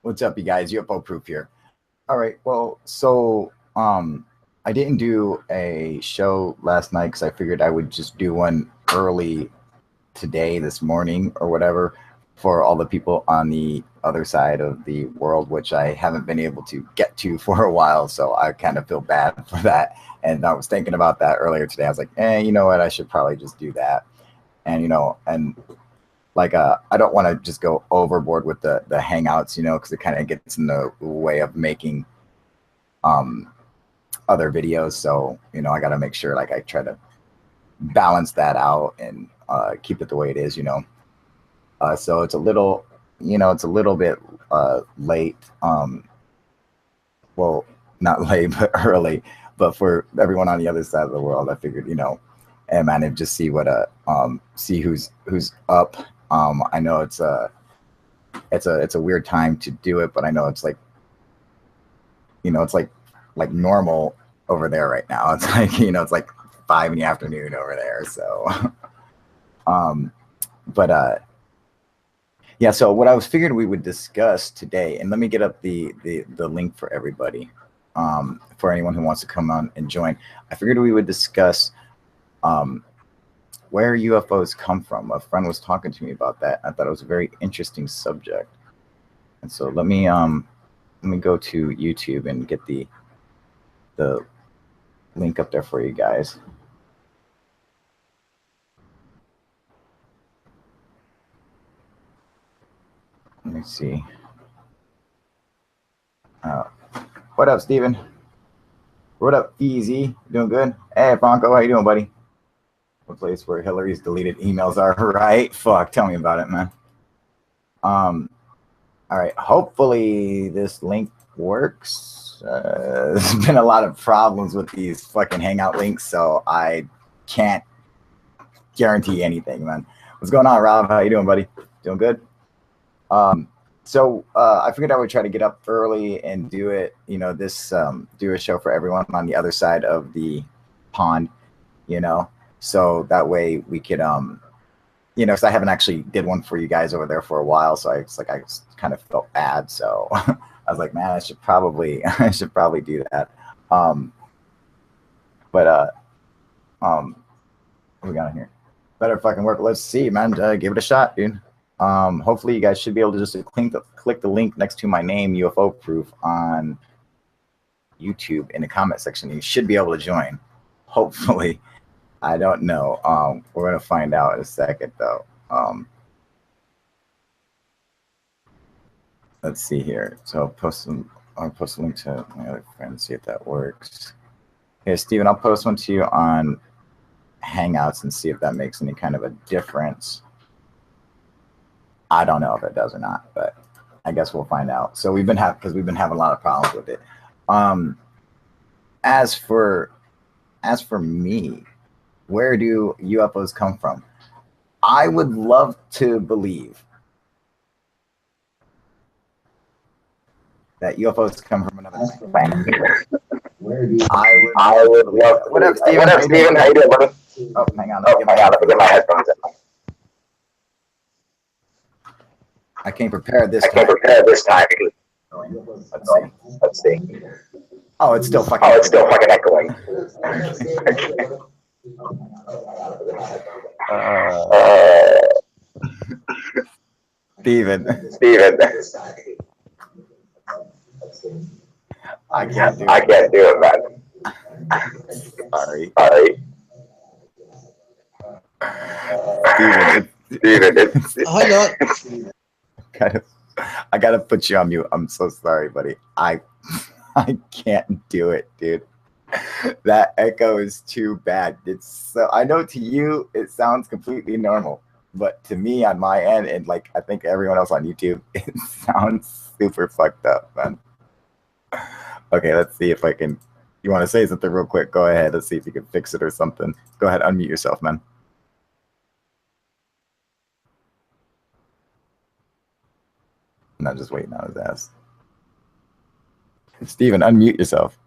What's up, you guys? UFO Proof here. All right. Well, so I didn't do a show last night because I figured I would just do one early today, this morning, or whatever, for all the people on the other side of the world, which I haven't been able to get to for a while. So I kind of feel bad for that. And I was thinking about that earlier today. I was like, you know what? I should probably just do that. And and like I don't want to just go overboard with the hangouts, because it kind of gets in the way of making um other videos. So I got to make sure like I try to balance that out and keep it the way it is. So it's a little bit late. Well, not late, but early. But for everyone on the other side of the world, I figured, and man, and just see what see who's up. I know it's a weird time to do it, but I know it's like, it's like normal over there right now. It's like, it's like 5 in the afternoon over there. So, but yeah. So what I was figured we would discuss today, and let me get up the link for everybody, for anyone who wants to come on and join. I figured we would discuss where UFOs come from. A friend was talking to me about that. I thought it was a very interesting subject. And so let me go to YouTube and get the link up there for you guys. Let me see. What up, Steven? What up, Easy? Doing good? Hey, Franco, how you doing, buddy? What place where Hillary's deleted emails are, right? Fuck, tell me about it, man. All right, hopefully this link works. There's been a lot of problems with these fucking Hangout links, so I can't guarantee anything, man. What's going on, Rob? How you doing, buddy? Doing good? So I figured I would try to get up early and do it, do a show for everyone on the other side of the pond, so that way we could, because I haven't actually did one for you guys over there for a while. So I kind of felt bad. So I was like, man, I should probably do that. But what we got in here? Better fucking work. Let's see, man. Give it a shot, dude. Hopefully you guys should be able to just click the link next to my name, UFO Proof, on YouTube in the comment section. You should be able to join. Hopefully. I don't know. We're gonna find out in a second, though. Let's see here. So I'll post a link to my other friend, see if that works. Hey, Steven, I'll post one to you on Hangouts and see if that makes any kind of a difference. I don't know if it does or not, but I guess we'll find out. So we've been having a lot of problems with it. As for me, where do UFOs come from? I would love to believe that UFOs come from another planet. I would love to. What up, Steven? How you doing, buddy? Oh, hang on. Let me get my headphones in. I came prepared this time. Let's see. Oh, it's still fucking echoing. Steven. I can't do it, man. Sorry. Steven. I gotta put you on mute. I'm so sorry, buddy. I can't do it, dude. That echo is too bad. I know to you it sounds completely normal, but to me on my end, and like I think everyone else on YouTube, it sounds super fucked up, man. Okay, let's see if I can. You want to say something real quick? Go ahead. Let's see if you can fix it or something. Go ahead, unmute yourself, man. I'm not just waiting on his ass. Steven, unmute yourself.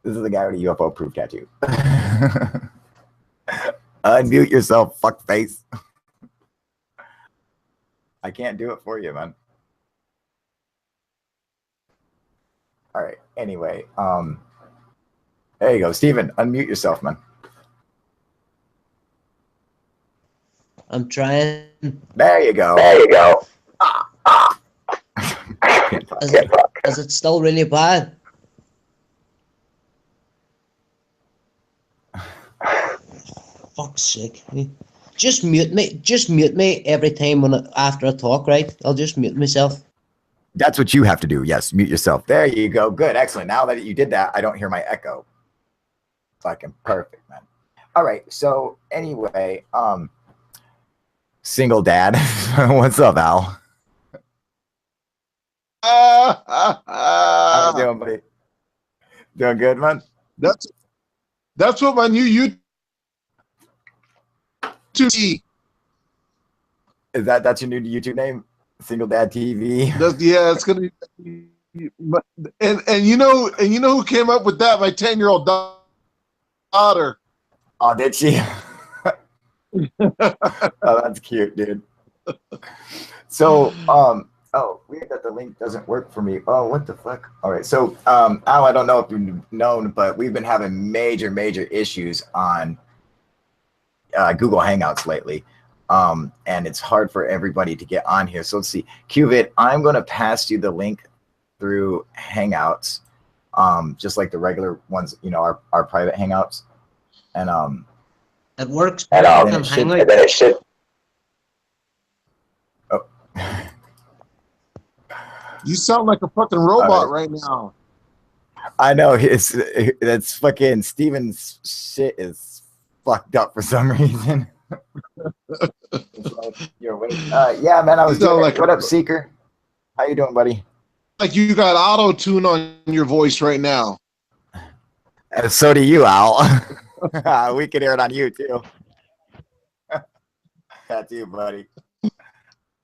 This is the guy with a UFO proof tattoo. Unmute yourself, fuckface. I can't do it for you, man. All right. Anyway, there you go, Steven. Unmute yourself, man. I'm trying. There you go. There you go. Is it still really bad? Fuck's sake. Just mute me. Just mute me every time after I talk, right? I'll just mute myself. That's what you have to do. Yes, mute yourself. There you go. Good. Excellent. Now that you did that, I don't hear my echo. Fucking perfect, man. All right. So anyway, single dad. What's up, Al? How you doing, buddy? Doing good, man? That's what my new YouTube that's your new YouTube name? Single Dad TV. Yeah, it's gonna be. And you know who came up with that? My 10-year-old daughter. Oh, did she? Oh, that's cute, dude. So, oh, weird that the link doesn't work for me. Oh, what the fuck? All right. So, Al, I don't know if you've known, but we've been having major issues on Google Hangouts lately. And it's hard for everybody to get on here. So let's see. Qvid, I'm going to pass you the link through Hangouts, just like the regular ones, you know, our private Hangouts. And it works. And then it should. Oh. You sound like a fucking robot right now. I know. That's fucking Steven's shit is fucked up for some reason. Yeah, man. I was doing like, what up, Seeker? How you doing, buddy? Like you got auto tune on your voice right now. So do you, Al. We can hear it on you too. That's you, buddy.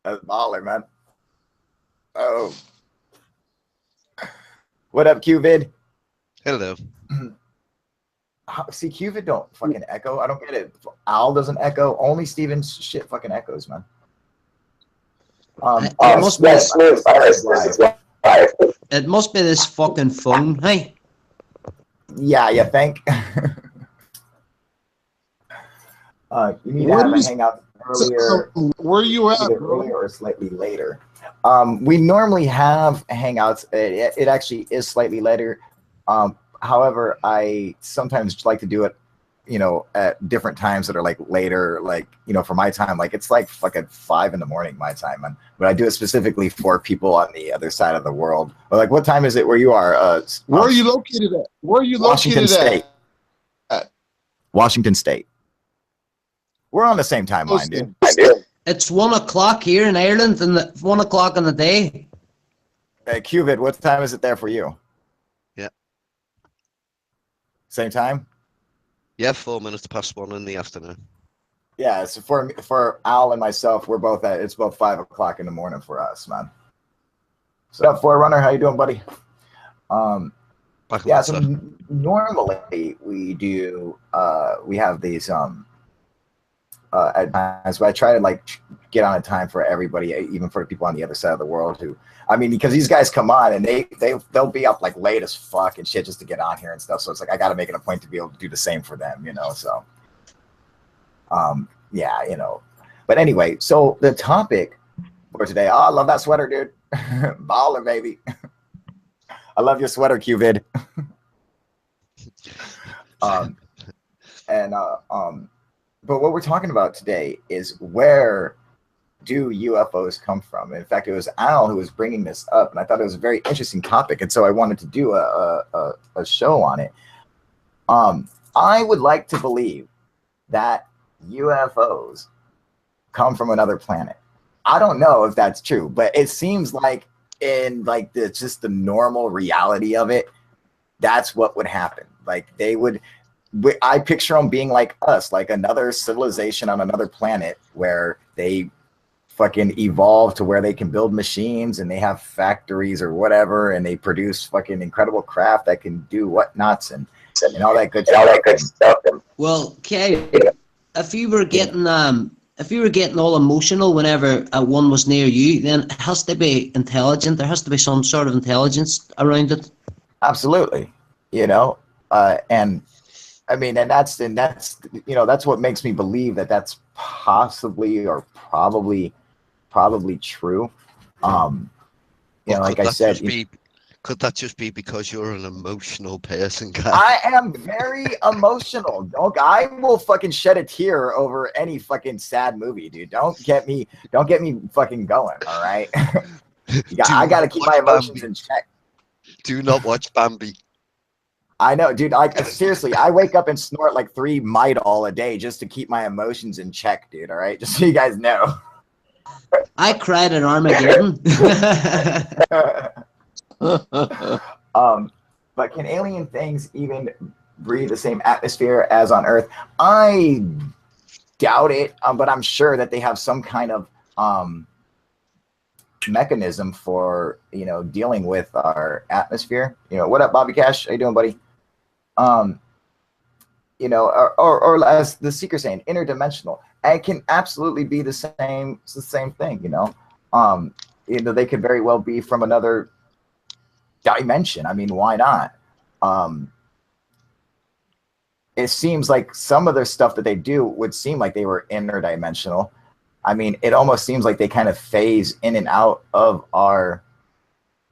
That's baller, man. Oh. What up, Qvid? Hello. See, Qvid don't fucking echo. I don't get it. Al doesn't echo. Only Steven's shit fucking echoes, man. It must be this fucking phone. Hey. Yeah, you think? You need to have a hangout earlier. Where are you at, earlier or slightly later. We normally have hangouts. It actually is slightly later. However, I sometimes like to do it, you know, at different times that are like later, like, you know, for my time, like it's like fucking 5 in the morning my time, man. But I do it specifically for people on the other side of the world. Or like, what time is it where you are? Where are you located at? Where are you Washington located State. at? Washington State. We're on the same timeline, dude. It's 1 o'clock here in Ireland, and 1 o'clock in the day. Hey, Qvid, what time is it there for you? Yeah. Same time? Yeah, 4 minutes past 1 in the afternoon. Yeah, so for Al and myself, we're both it's both 5 o'clock in the morning for us, man. What's up, Forerunner? How you doing, buddy? Yeah, so normally we do we have these at times, but I try to like get on a time for everybody, even for the people on the other side of the world who, I mean, because these guys come on and they'll be up like late as fuck and shit just to get on here and stuff. So it's like I got to make it a point to be able to do the same for them, you know. So, yeah, you know. But anyway, so the topic for today. Oh, I love that sweater, dude. Baller, baby. I love your sweater, Qvid. But what we're talking about today is where do UFOs come from? In fact, it was Al who was bringing this up, and I thought it was a very interesting topic, and so I wanted to do a show on it. I would like to believe that UFOs come from another planet. I don't know if that's true, but it seems like in like just the normal reality of it, that's what would happen. Like they would. I picture them being like us, like another civilization on another planet where they fucking evolved to where they can build machines and they have factories or whatever, and they produce fucking incredible craft that can do whatnots and all that good stuff. Well, Kay, if you were getting all emotional whenever one was near you, then it has to be intelligent. There has to be some sort of intelligence around it. Absolutely, you know, and I mean, and that's that's what makes me believe that that's possibly or probably true. You know, like I said, could that just be because you're an emotional person, guy? I am very emotional. I will fucking shed a tear over any fucking sad movie, dude. Don't get me fucking going. All right, I got to keep my emotions in check. Do not watch Bambi. I know, dude. Like seriously, I wake up and snort like 3 Midol a day just to keep my emotions in check, dude. All right, just so you guys know. I cried at Armageddon. But can alien things even breathe the same atmosphere as on Earth? I doubt it, but I'm sure that they have some kind of mechanism for dealing with our atmosphere. What up, Bobby Cash? How you doing, buddy? Or as the Seeker saying, interdimensional. It can absolutely be the same thing. They could very well be from another dimension. I mean, why not? It seems like some of their stuff that they do would seem like they were interdimensional. I mean, it almost seems like they kind of phase in and out of our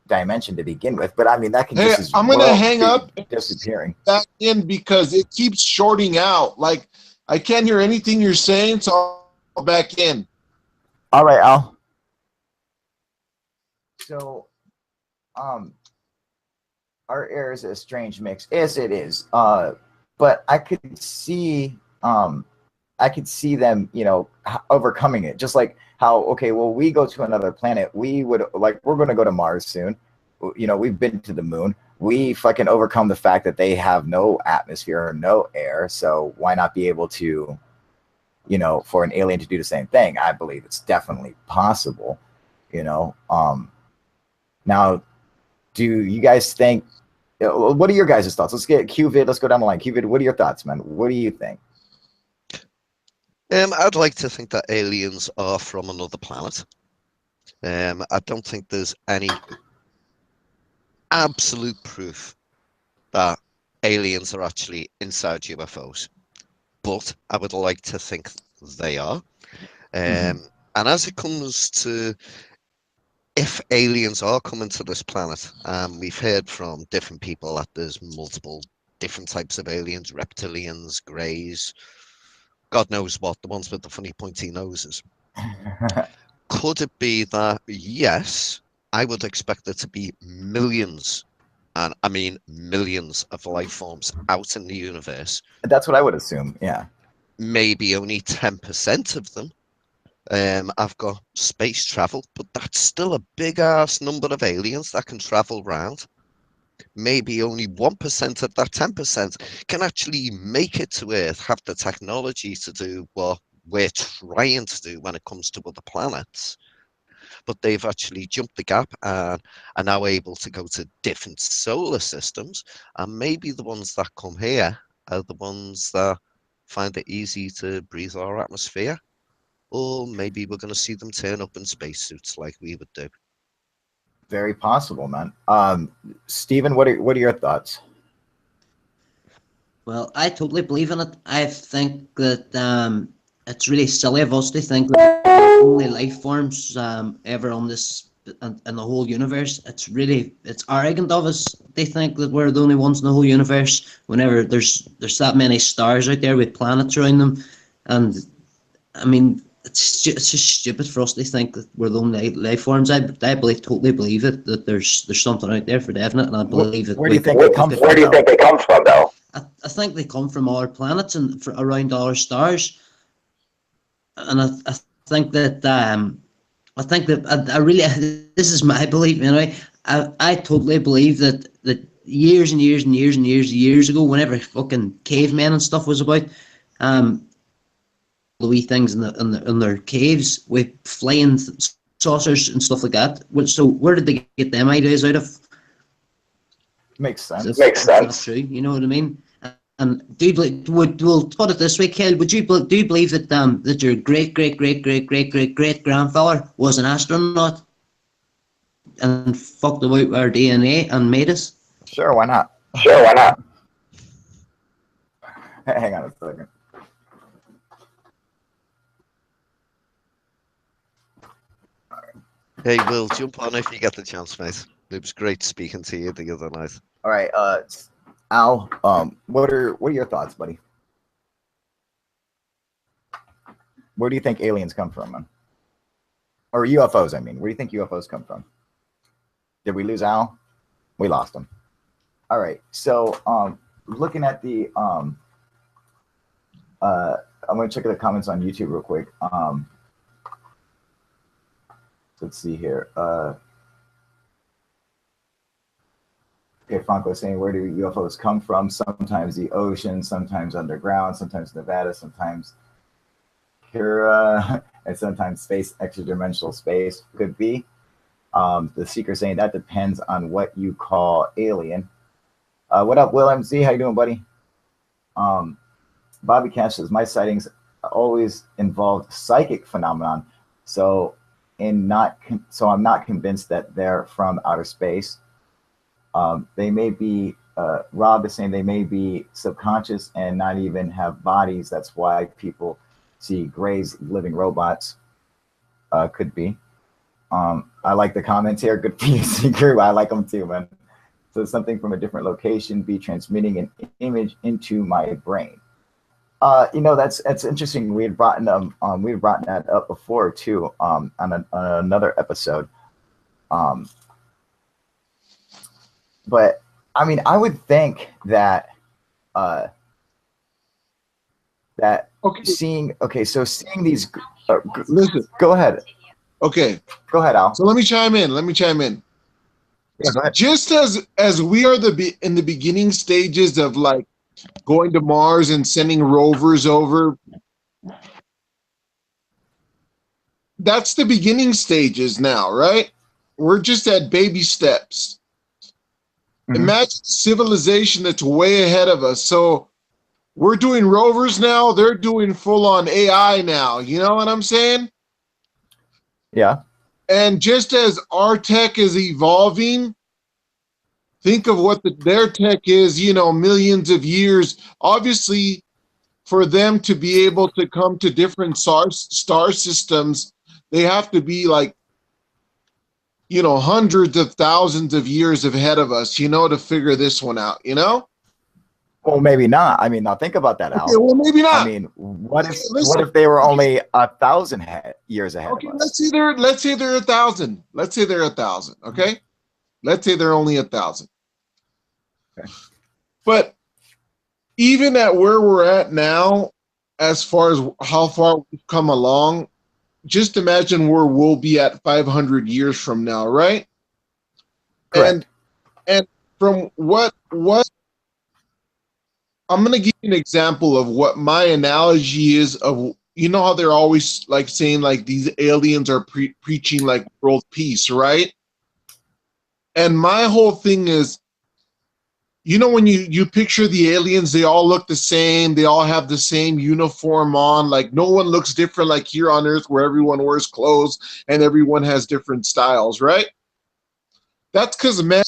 dimension to begin with. But I mean, that can just I'm gonna hang up disappearing back in because it keeps shorting out. Like I can't hear anything you're saying, so I'll back in. All right, Al. So, our air is a strange mix. Yes, it is. But I could see them, overcoming it. Just like how, okay, well, we go to another planet. We're going to go to Mars soon. We've been to the moon. We fucking overcome the fact that they have no atmosphere or no air. So why not be able to, for an alien to do the same thing? I believe it's definitely possible, Now, do you guys think, what are your guys' thoughts? Let's get QVid. Let's go down the line. QVid, what are your thoughts, man? What do you think? I'd like to think that aliens are from another planet. I don't think there's any absolute proof that aliens are actually inside UFOs, but I would like to think they are. And as it comes to if aliens are coming to this planet, we've heard from different people that there's multiple different types of aliens, reptilians, greys, God knows what, the ones with the funny pointy noses. Could it be that, yes, I would expect there to be millions, and I mean millions of life forms out in the universe. That's what I would assume, yeah. Maybe only 10% of them I've got space travel, but that's still a big ass number of aliens that can travel around. Maybe only 1% of that 10% can actually make it to Earth, have the technology to do what we're trying to do when it comes to other planets. But they've actually jumped the gap and are now able to go to different solar systems. And maybe the ones that come here are the ones that find it easy to breathe our atmosphere. Or maybe we're going to see them turn up in spacesuits like we would do. Very possible, man. Stephen, what are your thoughts? Well, I totally believe in it. I think that it's really silly of us to think that the only life forms ever on this in the whole universe. It's arrogant of us. They think that we're the only ones in the whole universe. Whenever there's that many stars out there with planets around them, and I mean, it's just stupid for us to think that we're the only life forms. I totally believe it, that there's something out there for definite, and I believe that. Where do you think they come from, though? I think they come from our planets and around our stars, and I think that I really, this is my belief anyway. I totally believe that years and years and years and years ago, whenever fucking cavemen and stuff was about, the wee things in their caves with flying saucers and stuff like that. So where did they get them ideas out of? Makes sense. Makes sense. Not true. You know what I mean? And do you we'll put it this way, Kel? Do you believe that that your great grandfather was an astronaut and fucked about our DNA and made us? Sure, why not? Sure, why not? Hang on a second. Hey, Will, jump on if you get the chance, mate. It was great speaking to you the other night. All right, Al, what are your thoughts, buddy? Where do you think aliens come from, man? Or UFOs, I mean. Where do you think UFOs come from? Did we lose Al? We lost him. All right, so looking at the I'm gonna check the comments on YouTube real quick. Let's see here. Okay, Franco is saying, where do UFOs come from? Sometimes the ocean, sometimes underground, sometimes Nevada, sometimes here, and sometimes space, extra-dimensional space could be. The Seeker saying that depends on what you call alien. What up, Will MC? How you doing, buddy? Bobby Cash says, my sightings always involved psychic phenomenon. So I'm not convinced that they're from outer space. They may be, Rob is saying they may be subconscious and not even have bodies. That's why people see grays, living robots. Could be. I like the comments here. Good for you, Seeker. I like them too, man. So something from a different location be transmitting an image into my brain. You know, that's interesting. We had brought that up before too, on another episode. But I mean, I would think that seeing these. Listen. Go ahead. Okay. Go ahead, Al. So let me chime in. Yeah, go ahead. Just as we are in the beginning stages of like going to Mars and sending rovers over, that's the beginning stages now, right? We're just at baby steps. Mm-hmm. Imagine civilization that's way ahead of us. So we're doing rovers now. They're doing full on AI now. You know what I'm saying? Yeah. And just as our tech is evolving, think of what their tech is, you know, millions of years. Obviously, for them to be able to come to different star systems, they have to be like, you know, hundreds of thousands of years ahead of us, you know, to figure this one out, you know? Well, maybe not. I mean, now think about that, Al. Okay, well, maybe not. I mean, what if they were only 1,000 years ahead of us? Let's say they're 1,000. Let's say they're 1,000. Okay, let's say they're only 1,000. Okay. But even at where we're at now, as far as how far we've come along, just imagine where we'll be at 500 years from now, right? Correct. And from what I'm going to give you an example of what my analogy is of, you know how they're always like saying like these aliens are preaching like world peace, right? And my whole thing is, you know, when you picture the aliens, they all look the same. They all have the same uniform on. Like no one looks different like here on Earth where everyone wears clothes and everyone has different styles, right? That's because man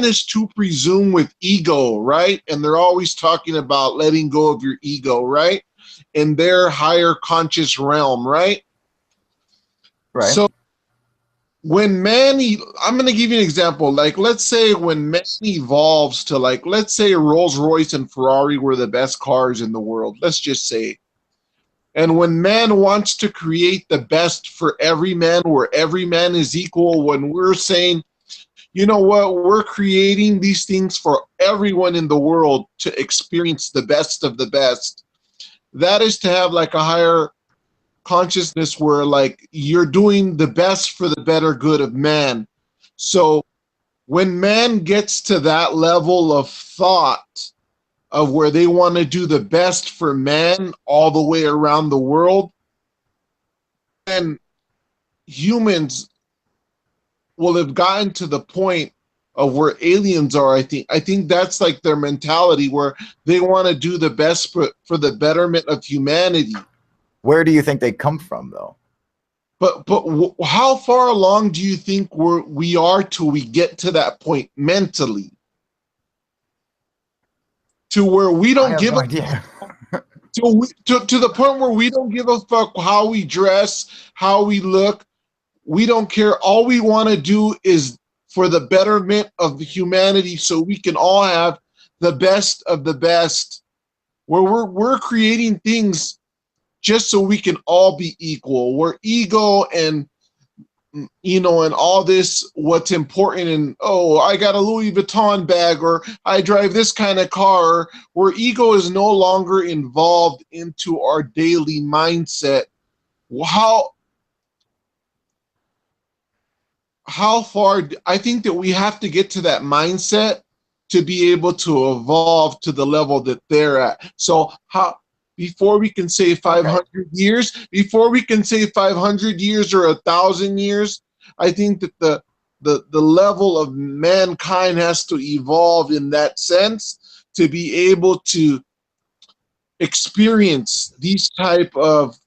is too presumed with ego, right? And they're always talking about letting go of your ego, right? In their higher conscious realm, right? Right. So when man, I'm going to give you an example. Like, let's say when man evolves to like, let's say Rolls Royce and Ferrari were the best cars in the world. Let's just say. And when man wants to create the best for every man, where every man is equal, when we're saying, you know what, we're creating these things for everyone in the world to experience the best of the best. That is to have like a higher consciousness where like you're doing the best for the better good of man. So when man gets to that level of thought of where they want to do the best for man all the way around the world, and humans will have gotten to the point of where aliens are. I think that's like their mentality, where they want to do the best for the betterment of humanity. Where do you think they come from, though? But how far along do you think we are till we get to that point mentally, to where we I don't have give no a idea. to the point where we don't give a fuck how we dress, how we look? We don't care. All we want to do is for the betterment of humanity, so we can all have the best of the best. Where we're creating things just so we can all be equal. Where ego and, you know, and all this, what's important, and oh, I got a Louis Vuitton bag, or I drive this kind of car, where ego is no longer involved into our daily mindset. How far? I think that we have to get to that mindset to be able to evolve to the level that they're at. So how, before we can say 500 years, before we can say 500 years or 1,000 years, I think that the level of mankind has to evolve in that sense to be able to experience these type of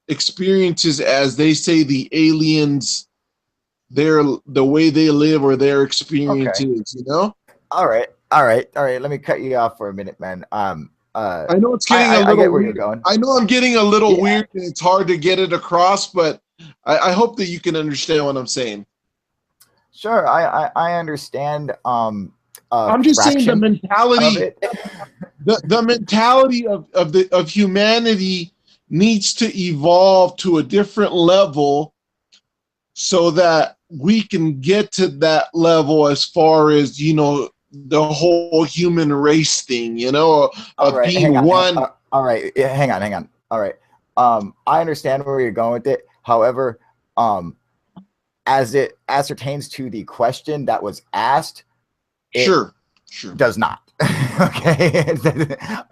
experiences, as they say, the aliens, the way they live or their experience is, you know? All right. Let me cut you off for a minute, man. I know it's getting a I little get where you're weird. going. I know I'm getting a little Yeah. weird, and it's hard to get it across, but I hope that you can understand what I'm saying. Sure, I understand. I'm just saying the Of mentality, it. the mentality of humanity needs to evolve to a different level, so that we can get to that level as far as, you know, the whole human race thing, you know, of Right, being one. all right, yeah, hang on. All right. I understand where you're going with it. However, as it ascertains to the question that was asked, it Sure. does not. Okay.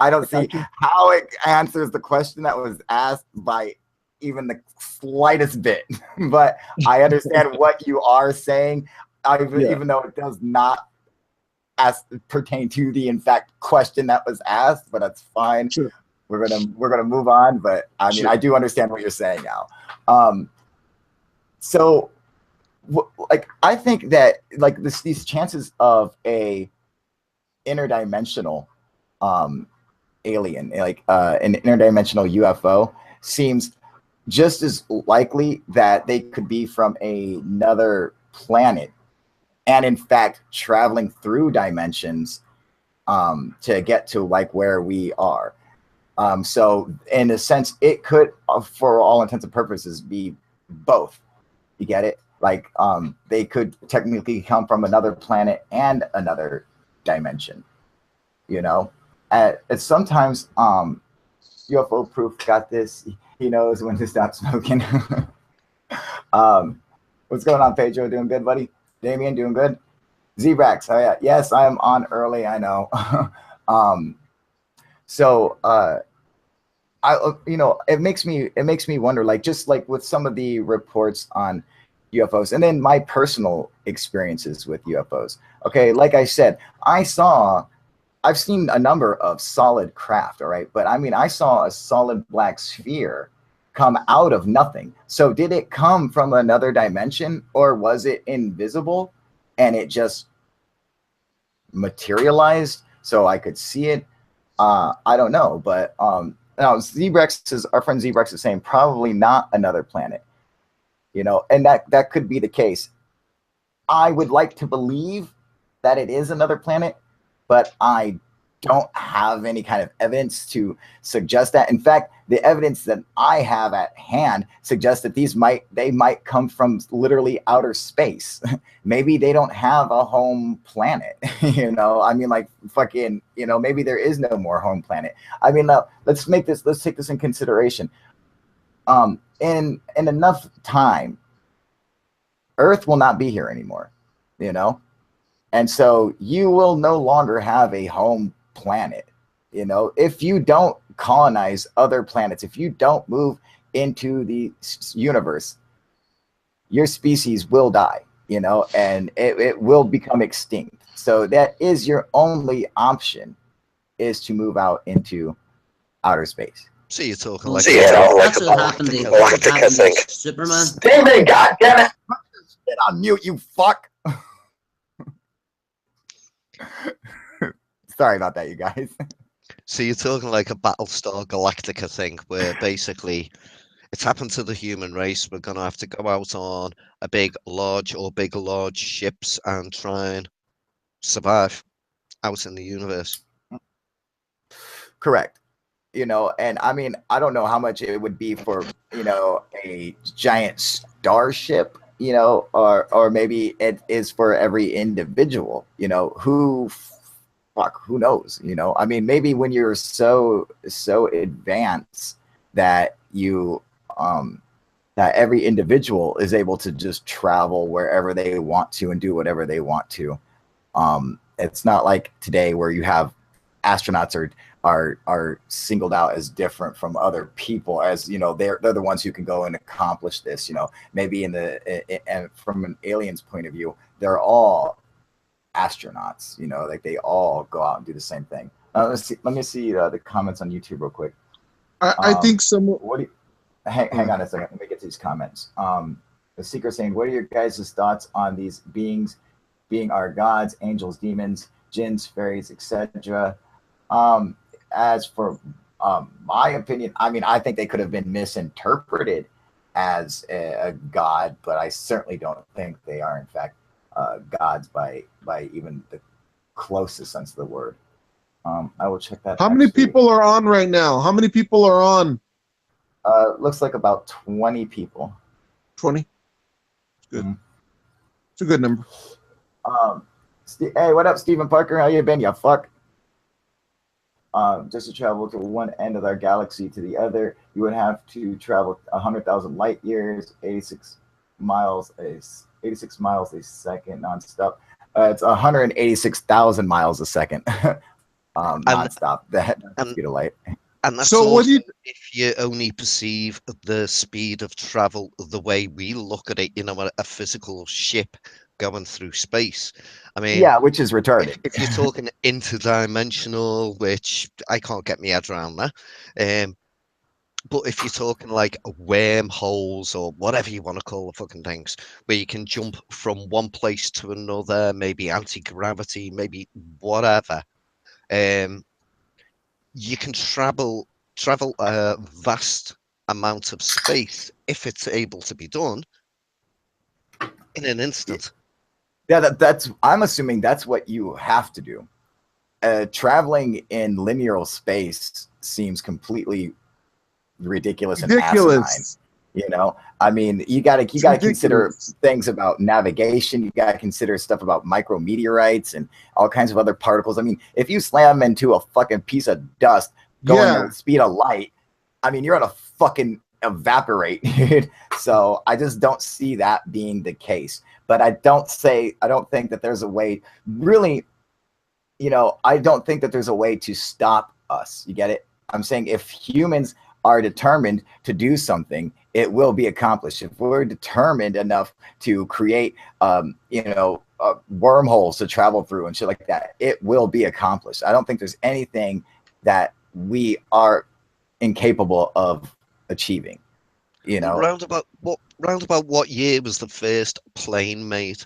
I don't see how it answers the question that was asked by even the slightest bit. But I understand what you are saying, even though it does not pertain to the in fact question that was asked. But that's fine. Sure. We're gonna move on. But I mean, Sure. I do understand what you're saying now. So like, I think that like these chances of a interdimensional alien, like an interdimensional UFO, seems just as likely that they could be from another planet, and in fact traveling through dimensions to get to like where we are. So in a sense, it could, for all intents and purposes, be both. You get it? Like they could technically come from another planet and another dimension. You know, it's sometimes UFO proof got this. He knows when to stop smoking. What's going on, Pedro? Doing good, buddy? Damien, doing good? Zbrax, oh yeah, yes, I am on early. I know. So you know, it makes me wonder, like, just like with some of the reports on UFOs, and then my personal experiences with UFOs. Okay, like I said, I've seen a number of solid craft, all right, but I mean, I saw a solid black sphere come out of nothing. So did it come from another dimension, or was it invisible and it just materialized so I could see it? I don't know, but now Zbrex is, our friend Zbrex is saying probably not another planet, you know, and that could be the case. I would like to believe that it is another planet, but I don't have any kind of evidence to suggest that. In fact, the evidence that I have at hand suggests that they might come from literally outer space. Maybe they don't have a home planet. You know, I mean, like, fucking, you know, maybe there is no more home planet. I mean, now let's take this in consideration. In enough time, Earth will not be here anymore, you know? And so you will no longer have a home planet. You know, if you don't colonize other planets, if you don't move into the universe, your species will die, you know, and it will become extinct. So that is your only option, is to move out into outer space. So you're talking Well, like see, a that's what happened to galactic, I think. Superman. Steven, goddammit! Get on mute, you fuck! Sorry about that, you guys. So you're talking like a Battlestar Galactica thing, where basically it's happened to the human race. We're gonna have to go out on a big, large, or big, large ships and try and survive out in the universe. Correct. You know, and I mean, I don't know how much it would be for, you know, a giant starship, you know, or maybe it is for every individual, you know, who knows, you know. I mean, maybe when you're so advanced that you that every individual is able to just travel wherever they want to and do whatever they want to. It's not like today where you have astronauts are singled out as different from other people, as you know, they're the ones who can go and accomplish this, you know. Maybe and from an alien's point of view, they're all astronauts, you know, like they all go out and do the same thing. Let me see the comments on YouTube real quick. I think some. What do you, hang on a second, let me get to these comments. The Seeker saying, what are your guys' thoughts on these beings being our gods, angels, demons, jinns, fairies, etc.? As for my opinion, I mean, I think they could have been misinterpreted as a god, but I certainly don't think they are in fact gods by even the closest sense of the word. I will check that. How many people are on right now? How many people are on? Looks like about 20 people. 20. Good. It's a good number. Hey, what up, Stephen Parker? How you been, you fuck? Just to travel to one end of our galaxy to the other, you would have to travel 100,000 light years, 86 miles a second nonstop. It's 186,000 miles a second nonstop. That's the speed of light. And that's so what do you? If you only perceive the speed of travel the way we look at it, you know, a physical ship going through space. I mean, yeah, which is retarded. If you're talking interdimensional, which I can't get my head around that, but if you're talking like wormholes or whatever you want to call the fucking things, where you can jump from one place to another, maybe anti-gravity, maybe whatever, you can travel a vast amount of space if it's able to be done in an instant. Yeah, that's. I'm assuming that's what you have to do. Traveling in linear space seems completely ridiculous and asinine. You know, I mean, you gotta consider things about navigation. You gotta consider stuff about micrometeorites and all kinds of other particles. I mean, if you slam into a fucking piece of dust going the speed of light, I mean, you're gonna fucking evaporate, dude. So I just don't see that being the case. But I don't think that there's a way, really, you know, I don't think that there's a way to stop us. You get it? I'm saying if humans are determined to do something, it will be accomplished. If we're determined enough to create, you know, wormholes to travel through and shit like that, it will be accomplished. I don't think there's anything that we are incapable of achieving. You know, round about what year was the first plane made?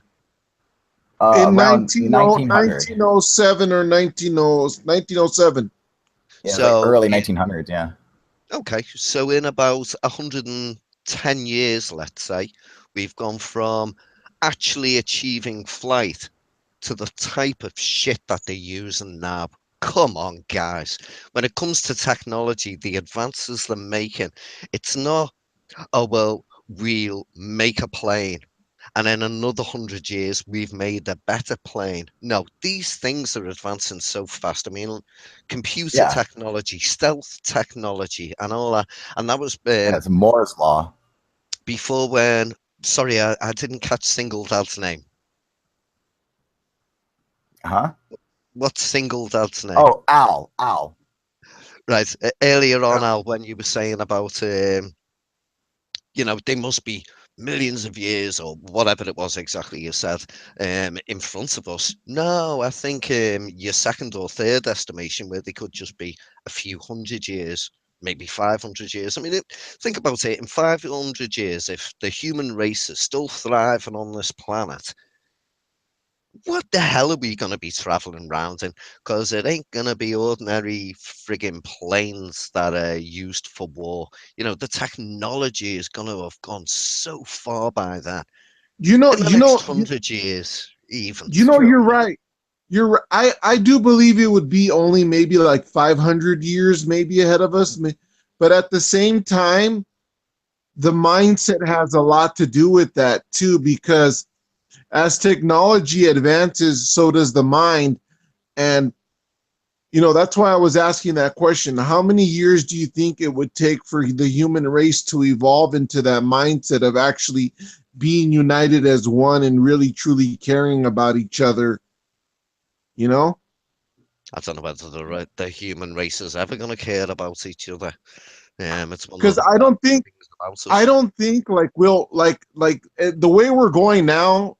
In around 1907 or 1907. Yeah, so like early 1900s, yeah. Okay, so in about 110 years, let's say, we've gone from actually achieving flight to the type of shit that they're using now. Come on, guys. When it comes to technology, the advances they're making, it's not, oh, well, we'll make a plane and in another 100 years, we've made a better plane. No, these things are advancing so fast. I mean, computer technology, stealth technology, and all that. And that was it's Moore's law. Before when, sorry, I didn't catch Single Dad's name. Huh? What's Single Dad's name? Oh, Al. Right. Earlier on, Al, when you were saying about, you know, they must be millions of years or whatever it was exactly you said, in front of us. No, I think your second or third estimation, where they could just be a few hundred years, maybe 500 years. I mean, think about it. In 500 years, if the human race is still thriving on this planet, what the hell are we going to be traveling around in? Because it ain't going to be ordinary frigging planes that are used for war. You know, the technology is going to have gone so far by then. You know, In the you next know, 100 years, even. you It's know, true. you're right. I do believe it would be only maybe like 500 years, maybe ahead of us. But at the same time, the mindset has a lot to do with that too, because as technology advances, so does the mind. And, you know, that's why I was asking that question. How many years do you think it would take for the human race to evolve into that mindset of actually being united as one and really truly caring about each other? You know? I don't know whether the human race is ever going to care about each other. It's one of Because the bad things about I us. don't think like we'll like the way we're going now,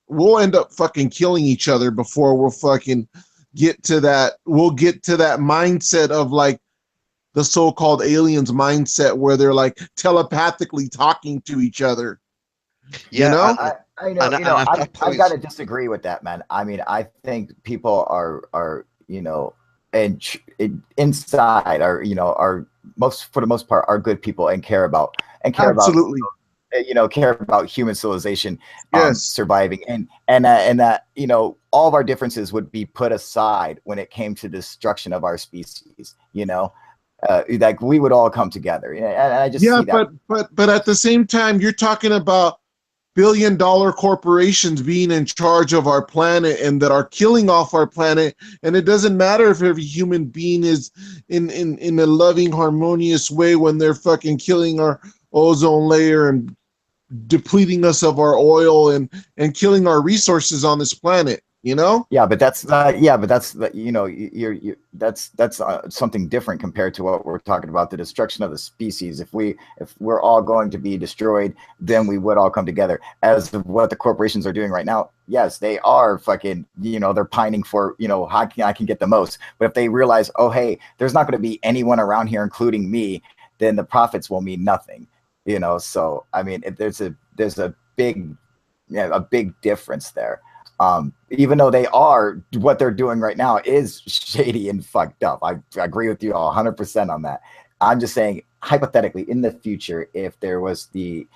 we'll end up fucking killing each other before we'll fucking get to that. We'll get to that mindset of like the so-called aliens mindset where they're like telepathically talking to each other. You Yeah, know? I know, and at that I point, gotta disagree with that, man. I mean, I think people are and inside are are most for the most part are good people and care about Absolutely. care about human civilization Yes. surviving and that all of our differences would be put aside when it came to destruction of our species. Like we would all come together, and I just Yeah, see that. but at the same time, you're talking about billion-dollar corporations being in charge of our planet and that are killing off our planet. And it doesn't matter if every human being is in a loving, harmonious way when they're fucking killing our ozone layer and depleting us of our oil and killing our resources on this planet, you know? Yeah, but that's you're that's something different compared to what we're talking about, the destruction of the species. If we're all going to be destroyed, then we would all come together. As of what the corporations are doing right now, yes, they are fucking, they're pining for, how can I can get the most. But if they realize, oh hey, there's not going to be anyone around here including me, then the profits will mean nothing. So I mean, there's a big, yeah, a big difference there. Even though what they're doing right now is shady and fucked up. I agree with you all 100% on that. I'm just saying, hypothetically, in the future, if there was it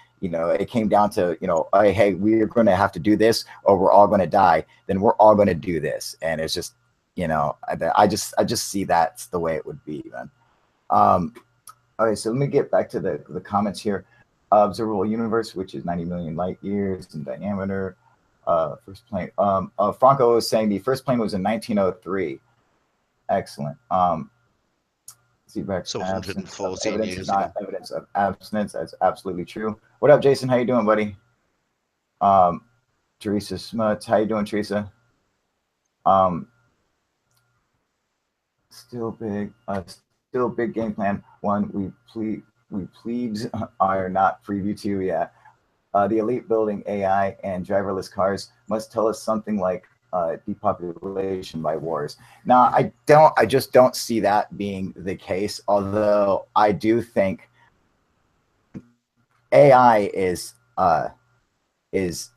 came down to, hey, we're going to have to do this or we're all going to die, then we're all going to do this. And it's just, I just see that's the way it would be, man. Okay, so let me get back to the comments here. Observable universe, which is 90 million light years in diameter. First plane. Franco was saying the first plane was in 1903. Excellent. Seebeck's so absence of 114 evidence is years ago. not evidence of abstinence. That's absolutely true. What up, Jason? How you doing, buddy? Teresa Smuts. How you doing, Teresa? Um, still big. Still big game plan. One, we plebes are not preview to yet. The elite building AI and driverless cars must tell us something like depopulation by wars. Now, I just don't see that being the case. Although I do think AI is is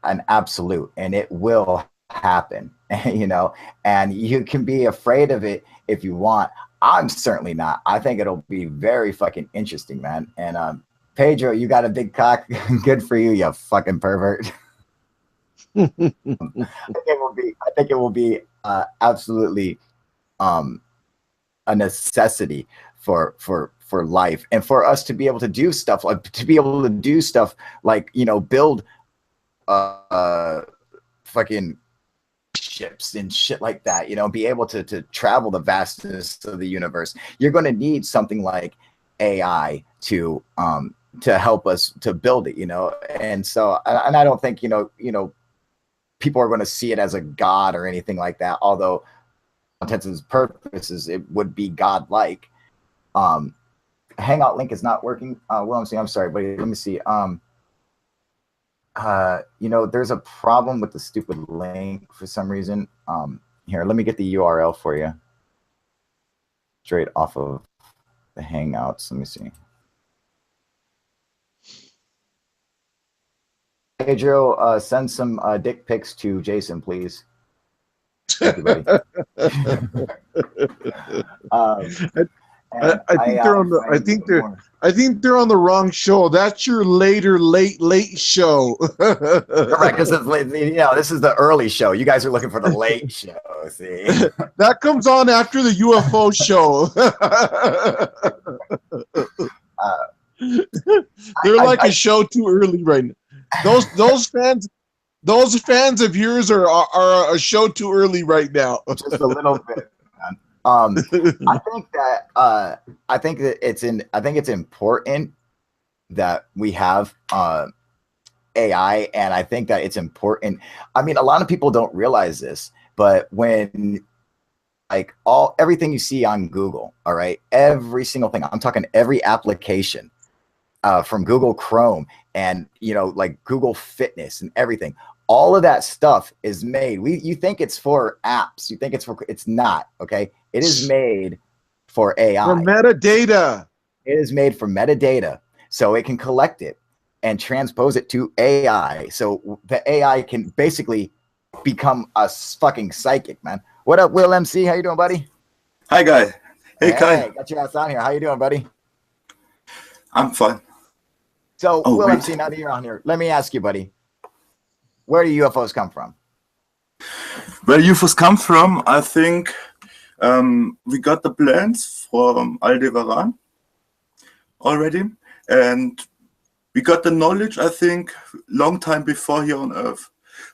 an absolute, and it will happen. And you can be afraid of it if you want. I'm certainly not. I think it'll be very fucking interesting, man. And Pedro, you got a big cock. Good for you, you fucking pervert. I think it will be absolutely a necessity for life and for us to be able to do stuff like build fucking ships and shit like that, be able to travel the vastness of the universe. You're going to need something like AI to help us to build it, and so and I don't think people are going to see it as a god or anything like that, although intents and purposes, it would be godlike. Hangout link is not working. I'm sorry, but let me see. There's a problem with the stupid link for some reason. Here, let me get the URL for you. Straight off of the Hangouts. Let me see. Hey, Joe, send some dick pics to Jason, please. Thank you, buddy. I think they're on the wrong show. That's your late show. Correct. This is the early show. You guys are looking for the late show. See, that comes on after the UFO show. They're like a show too early right now. Those fans of yours are a show too early right now. Just a little bit. I think it's important that we have AI, and I think that it's important. I mean, a lot of people don't realize this, but when everything you see on Google, all right, every single thing, I'm talking every application, from Google Chrome and like Google Fitness and everything. All of that stuff is made. You think it's for apps. You think it's not, okay? It is made for AI. For metadata. It is made for metadata. So it can collect it and transpose it to AI. So the AI can basically become a fucking psychic, man. What up, Will MC? How you doing, buddy? Hi, guy. Hey, Kai. Got your ass on here. How you doing, buddy? I'm fine. So, Will MC, now that you're on here, let me ask you, buddy. Where do UFOs come from? Where UFOs come from, I think we got the plans from Aldebaran already, and we got the knowledge, I think, long time before here on Earth,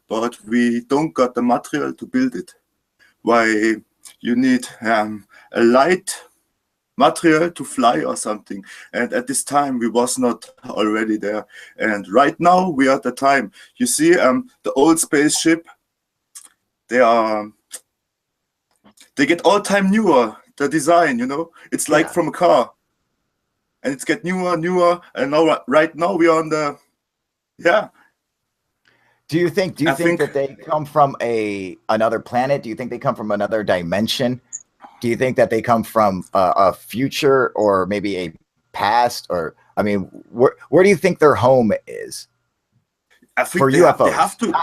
but we don't got the material to build it. Why you need a light material to fly or something, and at this time we was not already there, and right now we are at the time. You see, the old spaceship, they get all time newer, the design, it's like from a car, and it's get newer, and now right now we are on the Do you think that they come from another planet? Do you think they come from another dimension? Do you think that they come from a future or maybe a past? Or, I mean, where do you think their home is? I think for UFOs?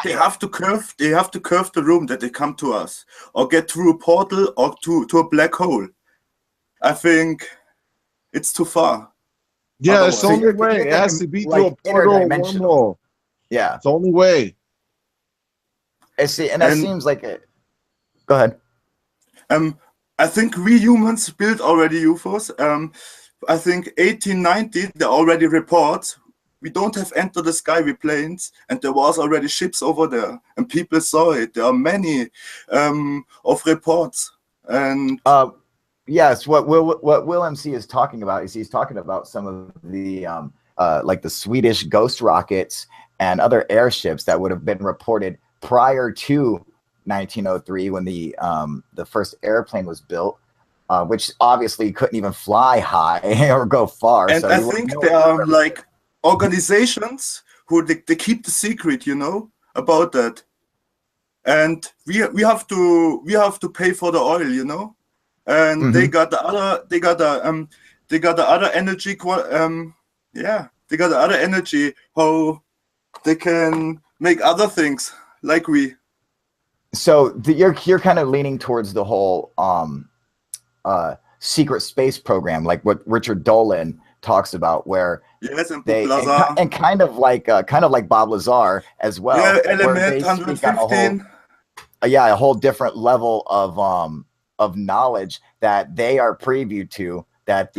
They have to curve the room that they come to us, or get through a portal, or to a black hole. I think it's too far. Yeah, it's the only way. It has to be to a portal, wormhole. Yeah, it's the only way. I see, and that seems like it. Go ahead. I think we humans built already UFOs. I think 1890 there are already reports. We don't have entered the sky with planes, and there was already ships over there, and people saw it. There are many of reports, and yes, what Will MC is talking about is he's talking about some of the like the Swedish ghost rockets and other airships that would have been reported prior to 1903 when the first airplane was built, which obviously couldn't even fly high or go far. And so I think there are like organizations who they keep the secret, about that. And we have to pay for the oil, and they got the other energy. They got the other energy how they can make other things like we. So you're kind of leaning towards the whole secret space program, like what Richard Dolan talks about, where and kind of like Bob Lazar as well. Yeah, Element 115. A whole different level of knowledge that they are preview to. That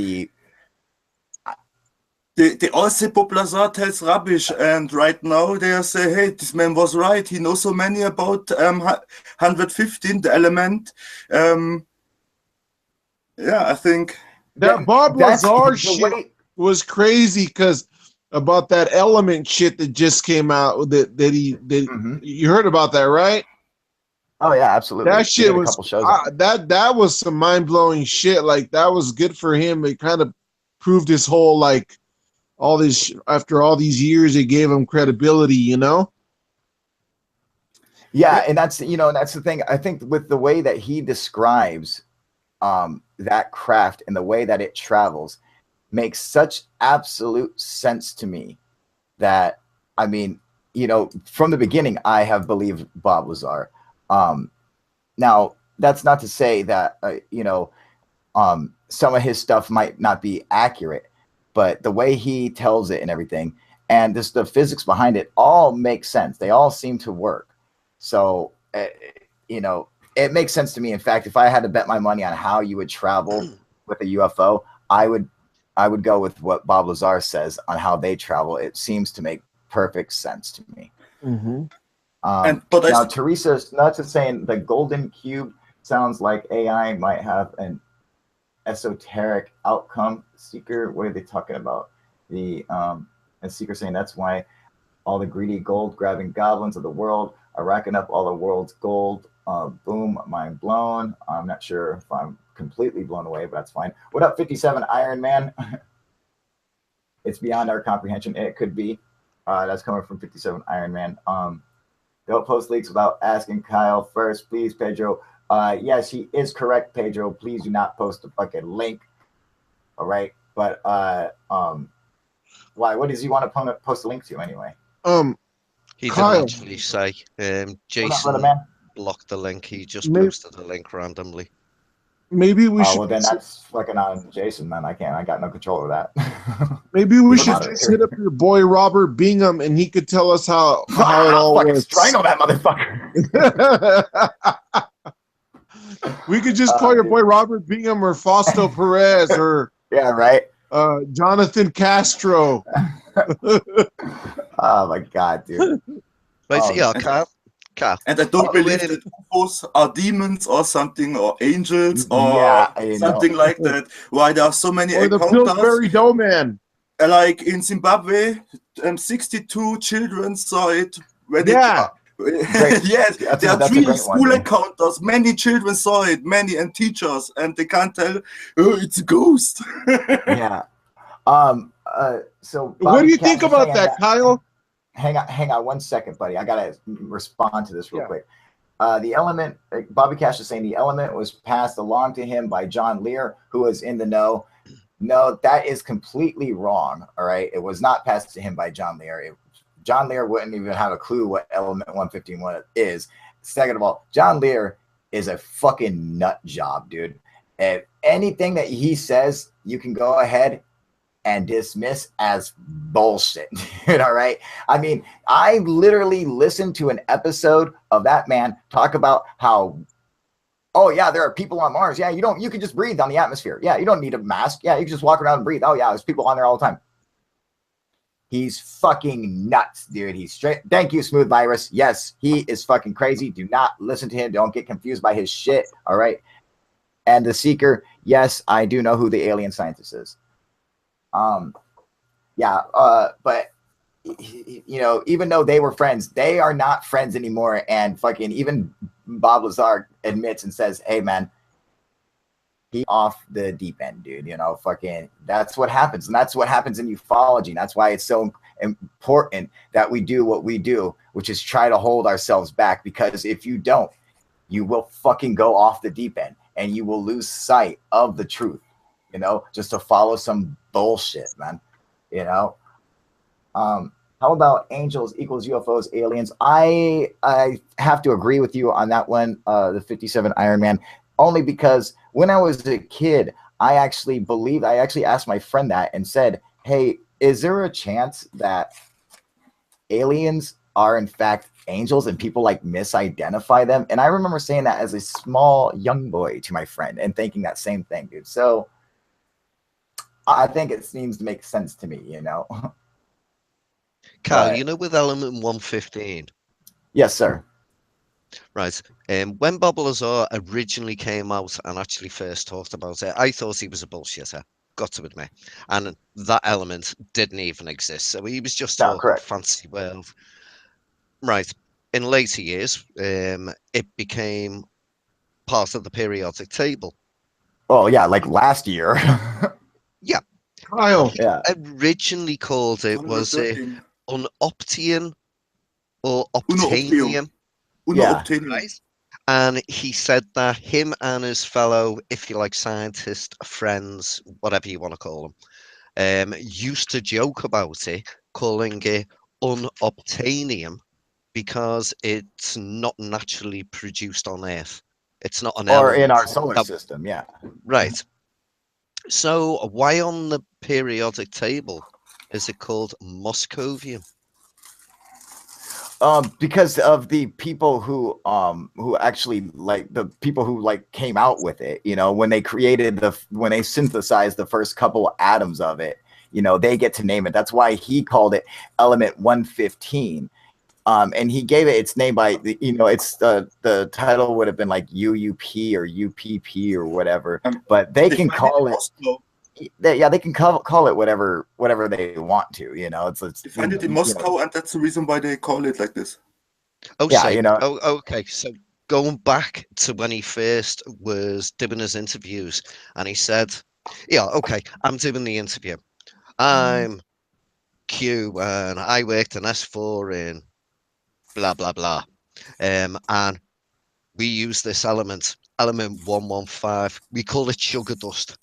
They all say Bob Lazar tells rubbish, and right now they say, hey, this man was right. He knows so many about 115, the element. I think that Bob Lazar shit was crazy, because about that element shit that just came out, that you heard about that, right? Oh yeah, absolutely. That We shit did a was couple shows on it. that was some mind blowing shit. Like that was good for him. It kind of proved his whole like all this after all these years. It gave him credibility, you know. Yeah, and that's that's the thing. I think with the way that he describes that craft and the way that it travels makes such absolute sense to me that I mean, from the beginning, I have believed Bob Lazar. Now, that's not to say that some of his stuff might not be accurate, but the way he tells it and everything, and just the physics behind it, all make sense. They all seem to work. So, it makes sense to me. In fact, if I had to bet my money on how you would travel with a UFO, I would go with what Bob Lazar says on how they travel. It seems to make perfect sense to me. Mm-hmm. Now, Teresa's not just saying the golden cube sounds like AI might have an esoteric outcome. Seeker, what are they talking about? And Seeker saying that's why all the greedy gold grabbing goblins of the world are racking up all the world's gold. Boom, mind blown. I'm not sure if I'm completely blown away, but that's fine. What up, 57 Iron Man? It's beyond our comprehension. It could be. That's coming from 57 Iron Man. Don't post leaks without asking Kyle first, please, Pedro. Yes, he is correct, Pedro. Please do not post a fucking link. All right, but why? What does he want to post a link to anyway? He Kyle. didn't actually say. Jason man? blocked the link. He just Maybe- posted a link randomly. Maybe we should. Well, then that's fucking on Jason. Then I got no control over that. Maybe we He's should not a- just hit up your boy Robert Bingham, and he could tell us how it all fucking works. strangle that motherfucker. We could just call your boy Robert Bingham or Fausto Perez or Yeah, right. Jonathan Castro. Oh my god, dude. Right, yeah, Carl. And I don't believe that UFOs are demons or something, or angels, or Yeah, something like that. Why there are so many Or the Pillsbury Doughman. Like in Zimbabwe, 62 children saw it. When Yeah. Yes, That's there a are great 3 one, school yeah. encounters. Many children saw it, and teachers, and they can't tell, oh, it's a ghost. Yeah. So What do you Bobby think Cash is about saying that, Kyle? Hang on 1 second, buddy. I gotta respond to this real Yeah. quick. The element, Bobby Cash is saying the element was passed along to him by John Lear, who was in the know. No, that is completely wrong. All right. It was not passed to him by John Lear. John Lear wouldn't even have a clue what element 151 is. Second of all, John Lear is a fucking nut job, dude. And anything that he says, you can go ahead and dismiss as bullshit. All right. I mean, I literally listened to an episode of that man talk about how, oh yeah, there are people on Mars. Yeah, you can just breathe on the atmosphere. Yeah, you don't need a mask. Yeah, you can just walk around and breathe. Oh yeah, there's people on there all the time. He's fucking nuts, dude. He's straight. Thank you, Smooth Virus. Yes, he is fucking crazy. Do not listen to him. Don't get confused by his shit. All right. And the Seeker, yes, I do know who the alien scientist is. But even though they were friends, they are not friends anymore. And fucking even Bob Lazar admits and says, hey man, he off the deep end, dude. Fucking that's what happens. And that's what happens in ufology. And that's why it's so important that we do what we do, which is try to hold ourselves back, because if you don't, you will fucking go off the deep end and you will lose sight of the truth, just to follow some bullshit, man. How about angels equals UFOs, aliens? I have to agree with you on that one, the 57 Iron Man, only because when I was a kid, I actually asked my friend that and said, hey, is there a chance that aliens are in fact angels and people like misidentify them? And I remember saying that as a small young boy to my friend and thinking that same thing, dude. So I think it seems to make sense to me, Carl, But- with element 115, Yes, sir. right? When Bob Lazar originally came out and actually first talked about it, I thought he was a bullshitter, got to admit. And that element didn't even exist. So he was just No, talking correct. fancy world. Right. in later years, it became part of the periodic table. Oh yeah, like last year. Yeah. Kyle. Yeah. Originally called it was 113. unoptian or Uno-optium. optanium, Uno-optanium. right? And he said that him and his fellow, if you like, scientist friends, whatever you want to call them, used to joke about it, calling it unobtainium because it's not naturally produced on Earth. It's not an Or in element. our solar that- system, yeah. Right. So why on the periodic table is it called Moscovium? Because of the people who actually like the people who like came out with it, you know, when they synthesized the first couple atoms of it, you know, they get to name it. That's why he called it element 115. And he gave it its name by the, you know, it's the title would have been like UUP or UPP or whatever, but they can call it. They can call it whatever they want to, you know. It's They find it in you know, Moscow, and that's the reason why they call it like this. Oh, yeah, so, you know. oh, okay. So going back to when he first was doing his interviews, and he said, "Yeah, okay, I'm doing the interview. I'm Q, and I worked in S4 in blah blah blah, and we use this element 115. We call it sugar dust.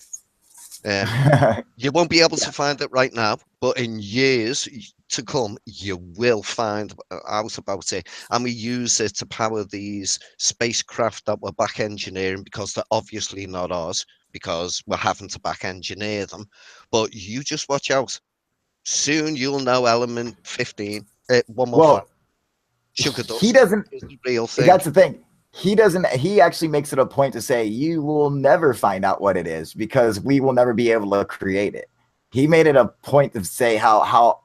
You won't be able to find it right now, but in years to come, you will find out about it. And we use it to power these spacecraft that we're back engineering because they're obviously not ours, because we're having to back engineer them. But you just watch out. Soon you'll know element 15, 115. Well, Sugar dust he doesn't. is the real thing. That's the thing. He doesn't. He actually makes it a point to say you will never find out what it is because we will never be able to create it. He made it a point to say how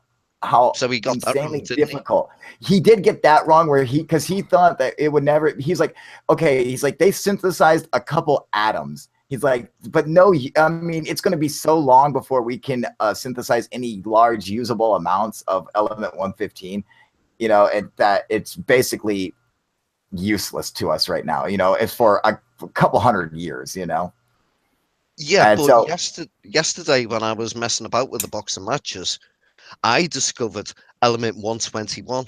So he got insanely that wrong, difficult. He did get that wrong where because he thought that it would never. He's like, okay. He's like they synthesized a couple atoms. He's like, but no. I mean, it's going to be so long before we can synthesize any large usable amounts of element 115. You know, that it's basically useless to us right now, you know. It's for a couple hundred years, you know. Yeah, and but so yesterday when I was messing about with the box of matches, I discovered element 121.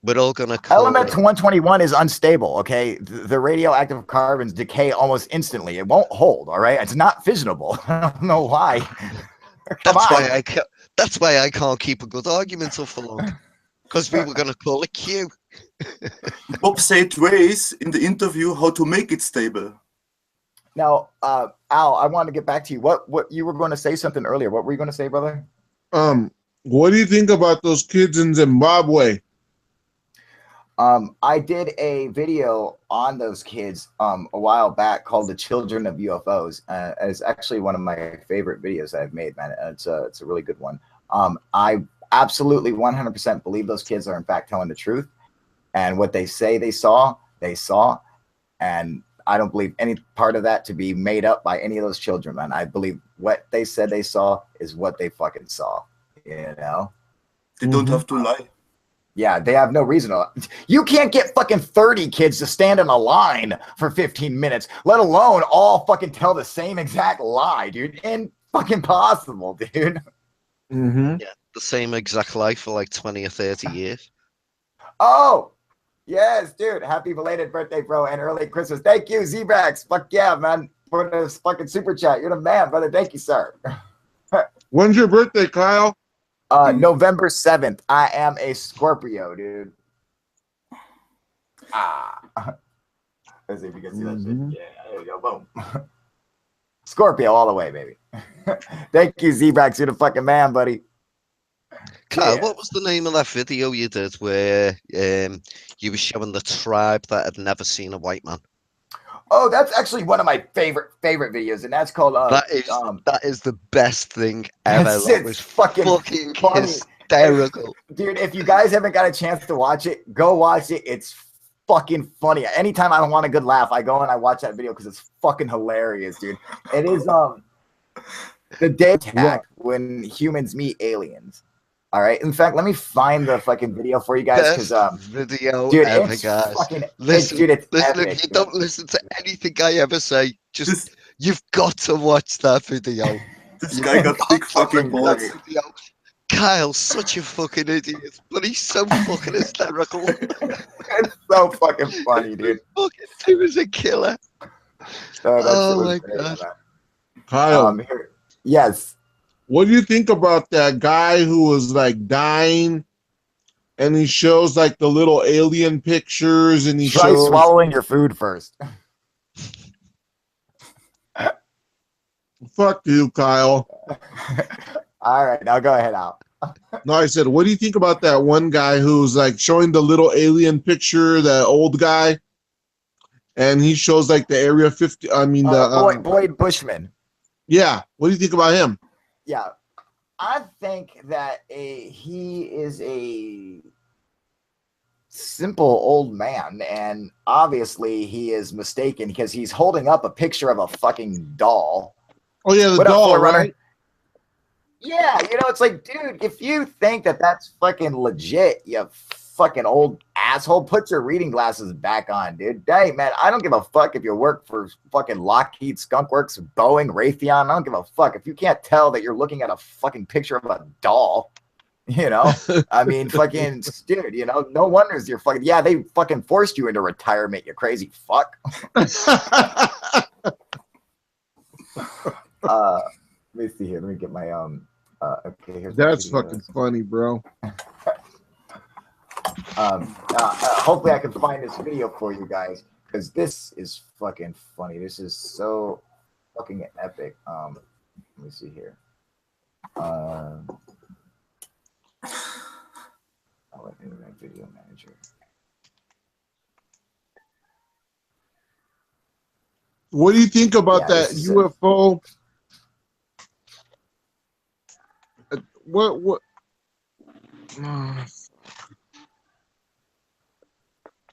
We're all gonna call element it. 121 is unstable. Okay, the radioactive carbons decay almost instantly. It won't hold. All right, it's not fissionable. I don't know why. That's why I can't keep a good argument up for long, because we were gonna call it Q. Bob said ways in the interview how to make it stable. Now, Al, I want to get back to you. What you were going to say something earlier? What were you going to say, brother? What do you think about those kids in Zimbabwe? I did a video on those kids a while back called "The Children of UFOs." It's actually one of my favorite videos that I've made, man. It's a really good one. I absolutely 100% believe those kids are in fact telling the truth, and what they say they saw, and I don't believe any part of that to be made up by any of those children, man. I believe what they said they saw is what they fucking saw, you know? They don't have to lie. Yeah, they have no reason to. You can't get fucking 30 kids to stand in a line for 15 minutes, let alone all fucking tell the same exact lie, dude. And fucking possible, dude. Mm-hmm. Yeah, the same exact life for like 20 or 30 years. Oh, yes, dude. Happy belated birthday, bro, and early Christmas. Thank you, Zebrax. Fuck yeah, man. For this fucking super chat. You're the man, brother. Thank you, sir. When's your birthday, Kyle? November 7th. I am a Scorpio, dude. Let's see if you can see that shit. Yeah, there you go. Boom. Scorpio all the way, baby. Thank you, Zebrax. You're the fucking man, buddy. Kyle, Yeah. what was the name of that video you did where you were showing the tribe that had never seen a white man? Oh, that's actually one of my favorite videos, and that's called that is the best thing ever. That was fucking funny. hysterical. Dude, if you guys haven't got a chance to watch it, go watch it. It's fucking funny. Anytime I want a good laugh, I go and I watch that video because it's fucking hilarious, dude. It is the day attack when humans meet aliens. All right. In fact, let me find the fucking video for you guys because Best video dude, ever, it's guys. fucking Listen, it's listen. epic. If you don't listen to anything I ever say, you've got to watch that video. This guy got big fucking balls. Video. Kyle's such a fucking idiot, but he's so fucking hysterical. It's so fucking funny, dude. Fucking dude is a killer. Oh my god. Kyle, Yes. what do you think about that guy who was like dying and he shows like the little alien pictures and he Try shows swallowing your food first. fuck you, Kyle. All right, now go ahead, Al. No, I said, what do you think about that one guy who's like showing the little alien picture, that old guy, and he shows like the Area 50. I mean, Boyd Bushman. Yeah. What do you think about him? Yeah, I think that he is a simple old man, and obviously he is mistaken because he's holding up a picture of a fucking doll. Oh yeah, the What up, doll, Forerunner? right? Yeah, you know, it's like, dude, if you think that that's fucking legit, you fucking old asshole, put your reading glasses back on, dude. Hey, man, I don't give a fuck if you work for fucking Lockheed, Skunk Works, Boeing, Raytheon. I don't give a fuck if you can't tell that you're looking at a fucking picture of a doll. You know, I mean, fucking dude, you know, no wonders you're fucking, yeah, they fucking forced you into retirement, you crazy fuck. Let me see here. Let me get my okay, here's That's fucking funny, bro. Hopefully I can find this video for you guys because this is fucking funny. This is so fucking epic. Let me see here. Oh, Internet Video Manager. What do you think about that this is UFO? What?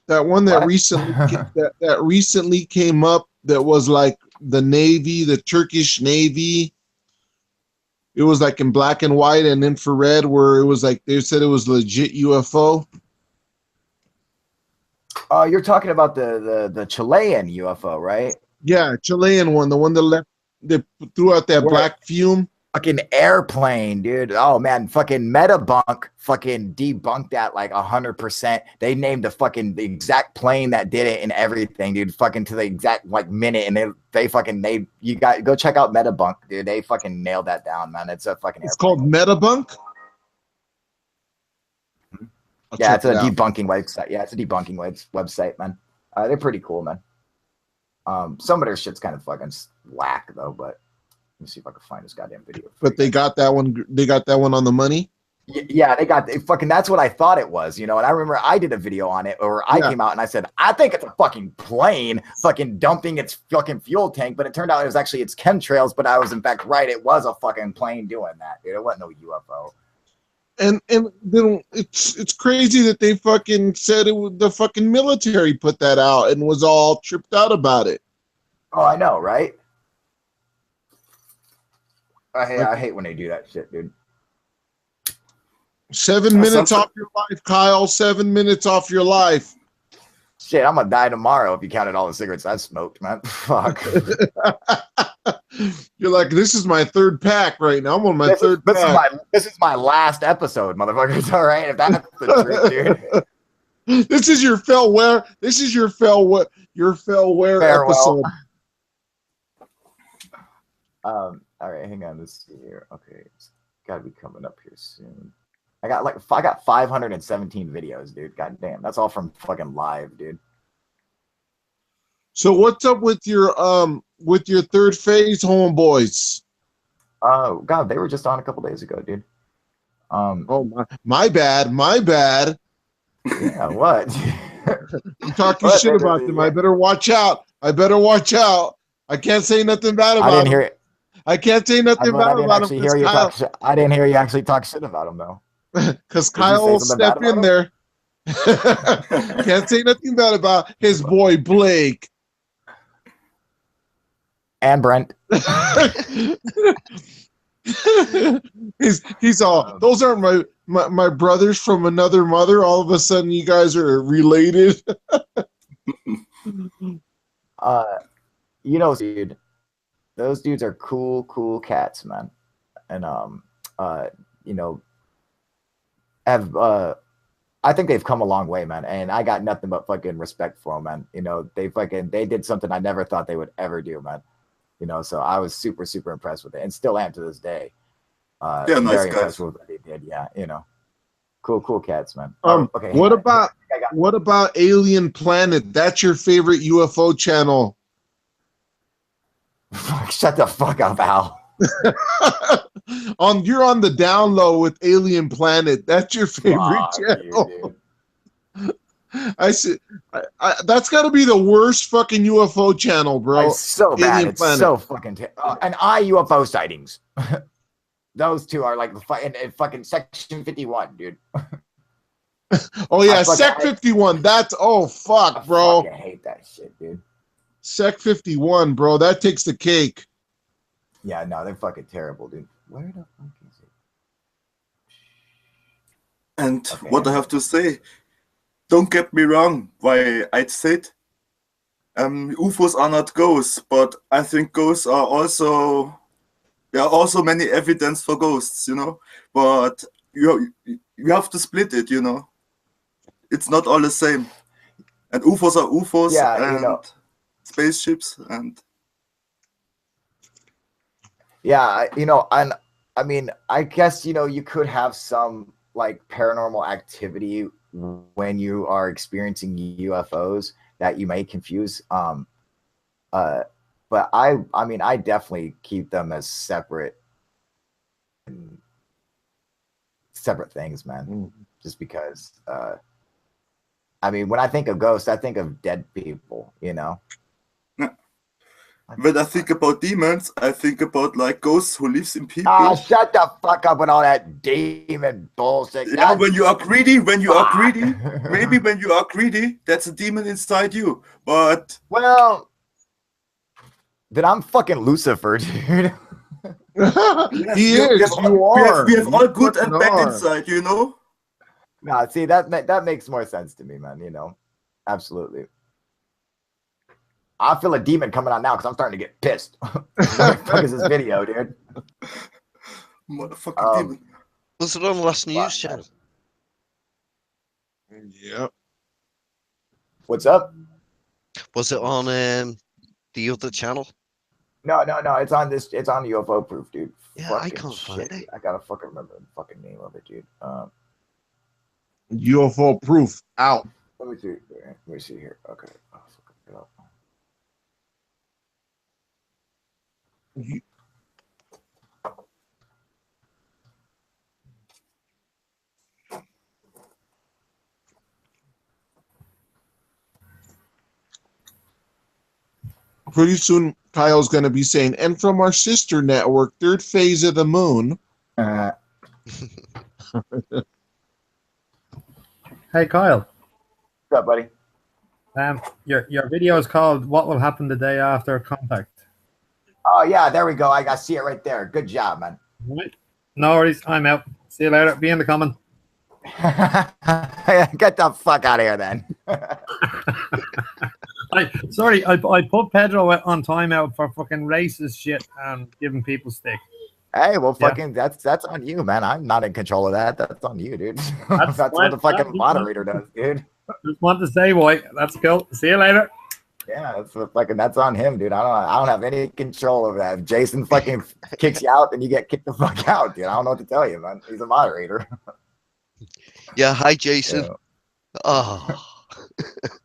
That one that What? recently that recently came up that was like the Navy, the Turkish Navy. It was like in black and white and infrared, where it was like they said it was legit UFO. You're talking about the Chilean UFO, right? Yeah, Chilean one, the one that left, they threw out that black fume. Fucking airplane, dude. Oh man, fucking Metabunk fucking debunked that like 100%. They named the exact plane that did it and everything, dude. Fucking to the exact like minute, and you got go check out Metabunk, dude. They fucking nailed that down, man. It's a fucking. It's airplane. called Metabunk. Yeah, it's a debunking website. Yeah, it's a debunking website, man. They're pretty cool, man. Some of their shit's kind of fucking whack though, but. Let me see if I can find this goddamn video. But they got that one. They got that one on the money. Yeah, that's what I thought it was, you know. And I remember I did a video on it, or I came out and I said I think it's a fucking plane, fucking dumping its fucking fuel tank. But it turned out it was actually its chemtrails. But I was in fact right. It was a fucking plane doing that, dude. It wasn't no UFO. And then it's crazy that they fucking said it was the fucking military put that out and was all tripped out about it. Oh, I know, right? I hate when they do that shit, dude. 7 minutes off your life, Kyle. 7 minutes off your life. Shit, I'm gonna die tomorrow if you counted all the cigarettes I smoked, man. Fuck. You're like, this is my third pack right now. I'm on my third pack. This is my last episode, motherfuckers. All right, if that's the truth, dude. This is your farewell. This is your farewell episode. All right, hang on. Let's see here. Okay, it's got to be coming up here soon. I got 517 videos, dude. God damn, that's all from fucking live, dude. So what's up with your third phase homeboys? Oh God, they were just on a couple days ago, dude. Oh my bad. Yeah, what? I'm talking shit about them. I better watch out. I can't say nothing bad about them. I didn't hear it. I can't say nothing bad about them. I didn't hear you actually talk shit about them though. Because Kyle will step in there. Can't say nothing bad about his boy Blake. And Brent. he's all, those aren't my brothers from another mother. All of a sudden, you guys are related. You know, dude, those dudes are cool cats, man. And you know, have I think they've come a long way, man. And I got nothing but fucking respect for them, man. You know, they did something I never thought they would ever do, man. You know, so I was super impressed with it, and still am to this day. Yeah, nice very guys. impressed with what they did. Yeah, you know, cool cats, man. Okay. What about Alien Planet? That's your favorite UFO channel. Shut the fuck up, Al. You're on the down low with Alien Planet. That's your favorite channel. You, I said, that's got to be the worst fucking UFO channel, bro. It's so bad. Alien It's Planet. so fucking. And UFO sightings. Those two are like in fucking Section 51, dude. Oh yeah, Sec 51. That's fuck, bro. I fucking hate that shit, dude. Sec 51, bro. That takes the cake. Yeah, no, they're fucking terrible, dude. Where the fuck is it? And what I have to say, don't get me wrong, why I'd said UFOs are not ghosts, but I think ghosts are also, there are also many evidence for ghosts, you know, but you have to split it, you know. It's not all the same. And UFOs are UFOs, Yeah, and you know. spaceships, and Yeah, you know, and I mean, I guess, you know, you could have some like paranormal activity when you are experiencing UFOs that you may confuse. But I mean, I definitely keep them as separate things, man. Just because, I mean, when I think of ghosts, I think of dead people, you know. when I think about demons, I think about like ghosts who lives in people. Ah, shut the fuck up with all that demon bullshit. Yeah, when you are greedy, maybe Maybe when you are greedy, that's a demon inside you. But well, then I'm fucking Lucifer, dude. He is. You are. We have You all good and fucking bad are. inside, you know. Nah, see that makes more sense to me, man. You know, absolutely. I feel a demon coming on now because I'm starting to get pissed. What the fuck is this video, dude? Motherfucking demon. Was it on the last news channel? Yep. What's up? Was it on the other channel? No. It's on this. It's on the UFO proof, dude. Yeah, Fucking I can't find it. I gotta fucking remember the fucking name of it, dude. UFO proof out. Let me see. Let me see here. Okay. Oh, fucking get up. Pretty soon, Kyle's going to be saying, and from our sister network, third phase of the moon. Hey Kyle, What's up, buddy? your video is called "What Will Happen the Day After Contact." Oh yeah, there we go. I see it right there. Good job, man. Right. No worries. I'm out. See you later. Be in the comment. Get the fuck out of here, then. I put Pedro on timeout for fucking racist shit and giving people stick. Hey, well, fucking, that's on you, man. I'm not in control of that. That's on you, dude. That's what the fucking moderator does, dude. Just want to say, boy, that's cool. See you later. Yeah, that's on him, dude. I don't have any control over that. If Jason fucking kicks you out, then you get kicked the fuck out, dude. I don't know what to tell you, man. He's a moderator. Yeah, hi Jason. Yeah. Oh.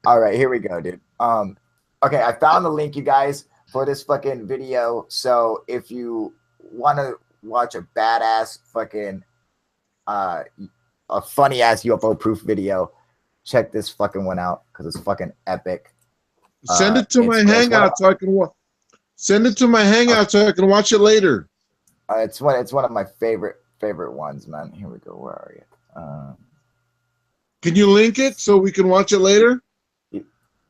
All right, here we go, dude. Okay, I found the link, you guys, for this fucking video. So if you want to watch a badass fucking a funny ass UFO proof video, check this fucking one out because it's fucking epic. Send it to my hangout so I can watch. Send it to my hangout so I can watch it later. It's one of my favorite ones, man. Here we go. Where are you? Can you link it so we can watch it later?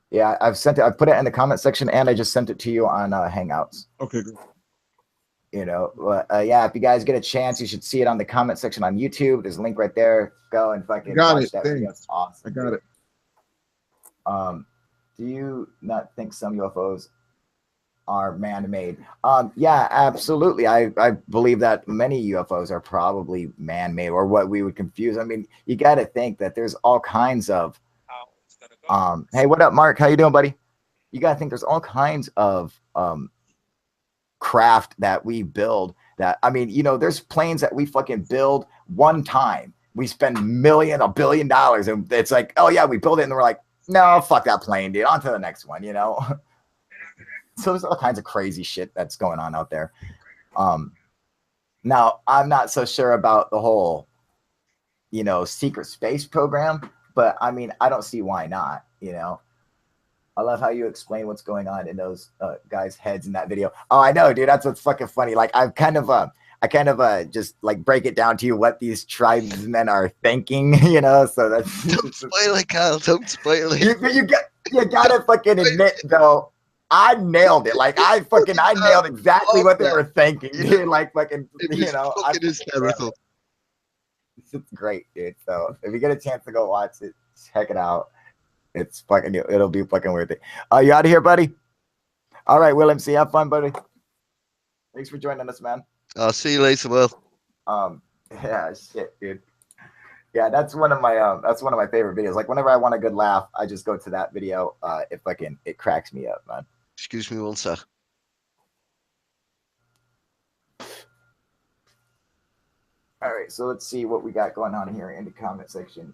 Yeah, I've sent it. I put it in the comment section, and I just sent it to you on Hangouts. Okay, good. You know, yeah, if you guys get a chance, you should see it on the comment section on YouTube. There's a link right there. Go and fucking Got watch it. that video. Thanks. It's awesome. I got it. Do you not think some UFOs are man-made? Yeah, absolutely. I believe that many UFOs are probably man-made, or what we would confuse. I mean, you got to think that there's all kinds of hey, what up, Mark? How you doing, buddy? You got to think there's all kinds of craft that we build that, I mean, you know, there's planes that we fucking build one time. We spend $1 billion, and it's like, oh yeah, we build it, and we're like, no, fuck that plane, dude. On to the next one, you know? So there's all kinds of crazy shit that's going on out there. Now, I'm not so sure about the whole, you know, secret space program, but I mean, I don't see why not, you know? I love how you explain what's going on in those guys' heads in that video. Oh, I know, dude. That's what's fucking funny. Like, I kind of just like break it down to you what these tribesmen are thinking, you know. So that's Don't spoil it, Carl. Don't spoil it. You gotta fucking admit though, I nailed it. Like I nailed exactly what they were thinking, dude. Like fucking, you know, fucking hysterical. It's great, dude. So if you get a chance to go watch it, check it out. It's fucking, it'll be fucking worth it. You out of here, buddy? All right, Will MC, have fun, buddy. Thanks for joining us, man. I'll see you later, Will. Yeah, shit, dude. Yeah, that's one of my favorite videos. Like whenever I want a good laugh, I just go to that video. It cracks me up, man. Excuse me one sec. All right, so let's see what we got going on here in the comment section.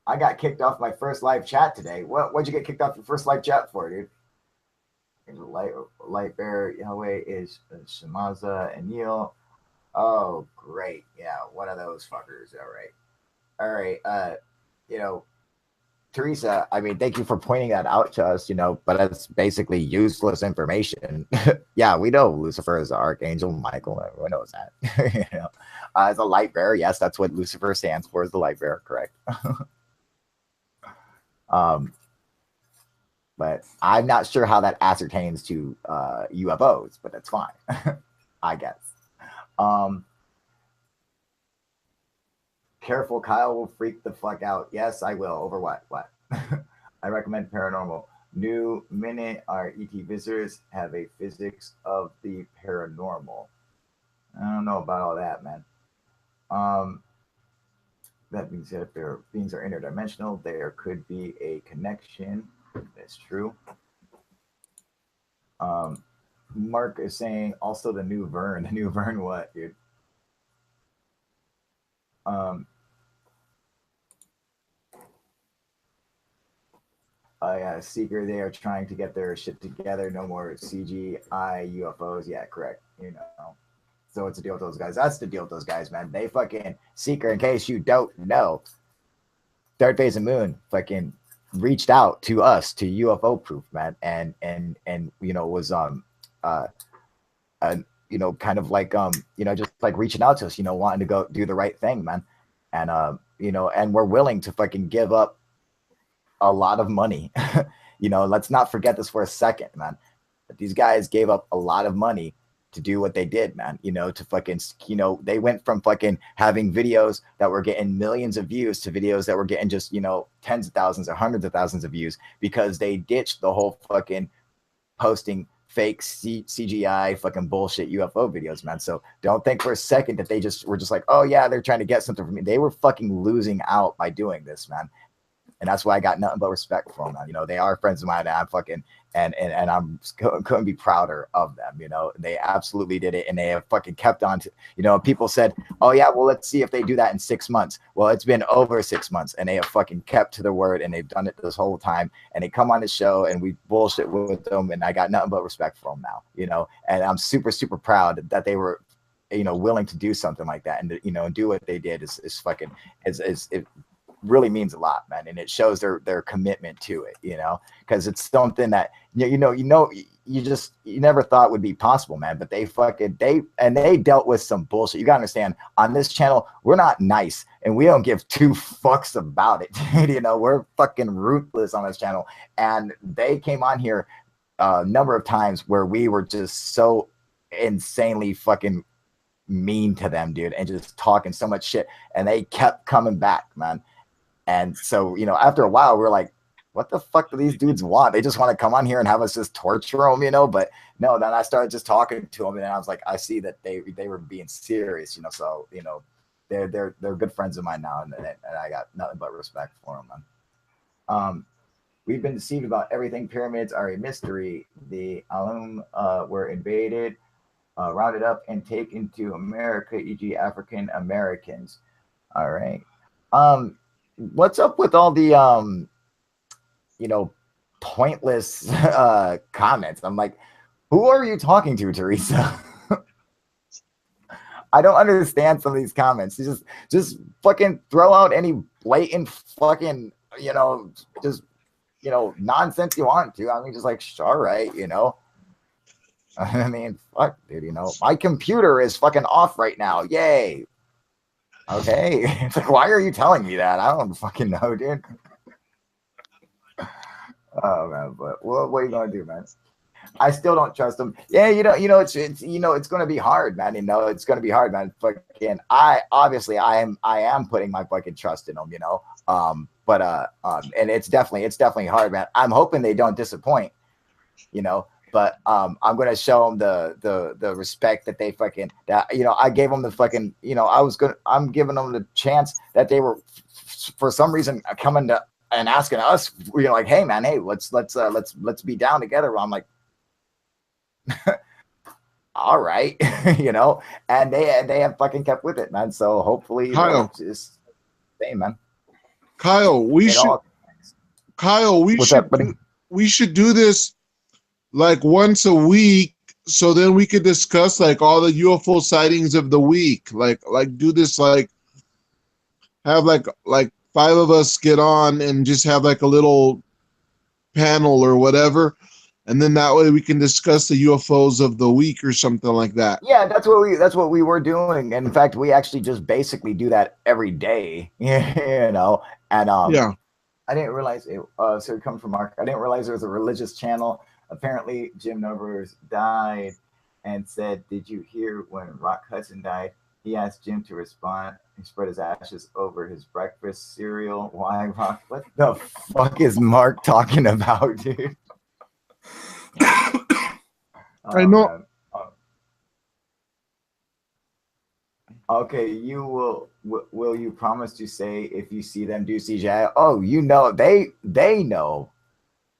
I got kicked off my first live chat today. What'd you get kicked off your first live chat for, dude? Light Bear Yahweh is Shamaza and Neil. Oh, great. Yeah, one of those fuckers. All right. You know, Teresa, I mean, thank you for pointing that out to us, you know, but it's basically useless information. Yeah, we know Lucifer is the archangel, Michael, everyone knows that. You know, as a light bearer, yes, that's what Lucifer stands for, is the light bearer, correct? But I'm not sure how that ascertains to UFOs, but that's fine, I guess. Careful, Kyle will freak the fuck out. Yes, I will. Over what? What? I recommend paranormal. New minute, our ET visitors have a physics of the paranormal. I don't know about all that, man. That being said, if their beings are interdimensional, there could be a connection. That's true. Mark is saying also the new Vern. The new Vern what, dude? Yeah, Seeker, they are trying to get their shit together. No more CGI UFOs. Yeah, correct. You know. So it's a deal with those guys. That's the deal with those guys, man. They fucking Seeker, in case you don't know, Third Phase of Moon fucking reached out to us to UFO proof, man, and you know, was you know, kind of like you know, just like reaching out to us, you know, wanting to go do the right thing, man. And you know, and we're willing to fucking give up a lot of money. You know, let's not forget this for a second, man. But these guys gave up a lot of money to do what they did, man. You know, to fucking, you know, they went from fucking having videos that were getting millions of views to videos that were getting just, you know, tens of thousands or hundreds of thousands of views, because they ditched the whole fucking posting fake CGI fucking bullshit UFO videos, man. So don't think for a second that they just were just like, oh yeah, they're trying to get something from me. They were fucking losing out by doing this, man. And that's why I got nothing but respect for them, man. You know, they are friends of mine, and I'm fucking, and I'm couldn't be prouder of them. You know, they absolutely did it, and they have fucking kept on to, you know, people said, oh yeah, well, let's see if they do that in 6 months. Well, it's been over 6 months, and they have fucking kept to their word, and they've done it this whole time, and they come on the show, and we bullshit with them, and I got nothing but respect for them now, you know, and I'm super, super proud that they were, you know, willing to do something like that, and, you know, do what they did is fucking, it really means a lot, man, and it shows their commitment to it, you know, because it's something that you never thought would be possible, man. But they dealt with some bullshit. You gotta understand, on this channel, we're not nice, and we don't give two fucks about it. You know, we're fucking ruthless on this channel, and they came on here a number of times where we were just so insanely fucking mean to them, dude, and just talking so much shit, and they kept coming back, man. And so, you know, after a while, we're like, what the fuck do these dudes want? They just want to come on here and have us just torture them, you know? But no, then I started just talking to them, and I was like, I see that they were being serious, you know? So, you know, they're good friends of mine now, and I got nothing but respect for them, man. We've been deceived about everything. Pyramids are a mystery. The Alum were invaded, rounded up, and taken to America, e.g., African Americans. All right. What's up with all the you know, pointless comments? I'm like, who are you talking to, Teresa? I don't understand some of these comments. Just fucking throw out any blatant fucking, you know, just, you know, nonsense you want to. I mean, just like, all right, you know. I mean, fuck, dude, you know, my computer is fucking off right now. Yay. Okay. It's like, why are you telling me that? I don't fucking know, dude. Oh man, but what are you gonna do, man? I still don't trust them. Yeah, you know, it's gonna be hard, man. You know, it's gonna be hard, man. Fucking, I am putting my fucking trust in them, you know. And it's definitely hard, man. I'm hoping they don't disappoint, you know. But I'm gonna show them the respect that they fucking, that, you know, I gave them the fucking, you know, I'm giving them the chance that they were for some reason coming to and asking us, you know, like, hey man, hey, let's be down together. I'm like, all right, you know, and they have fucking kept with it, man. So hopefully, Kyle, just same, man. Kyle, we should do this like once a week, so then we could discuss like all the UFO sightings of the week. Like do this, like have like 5 of us get on and just have like a little panel or whatever, and then that way we can discuss the UFOs of the week or something like that. Yeah, that's what we were doing. And in fact, we actually just basically do that every day, you know. And yeah, I didn't realize it. So it comes from Mark. I didn't realize there was a religious channel. Apparently, Jim Novers died and said, "Did you hear when Rock Hudson died? He asked Jim to respond. He spread his ashes over his breakfast cereal. Why, Rock? What the fuck is Mark talking about, dude?" I know. Okay, you will you promise to say if you see them do CGI? Oh, you know, they know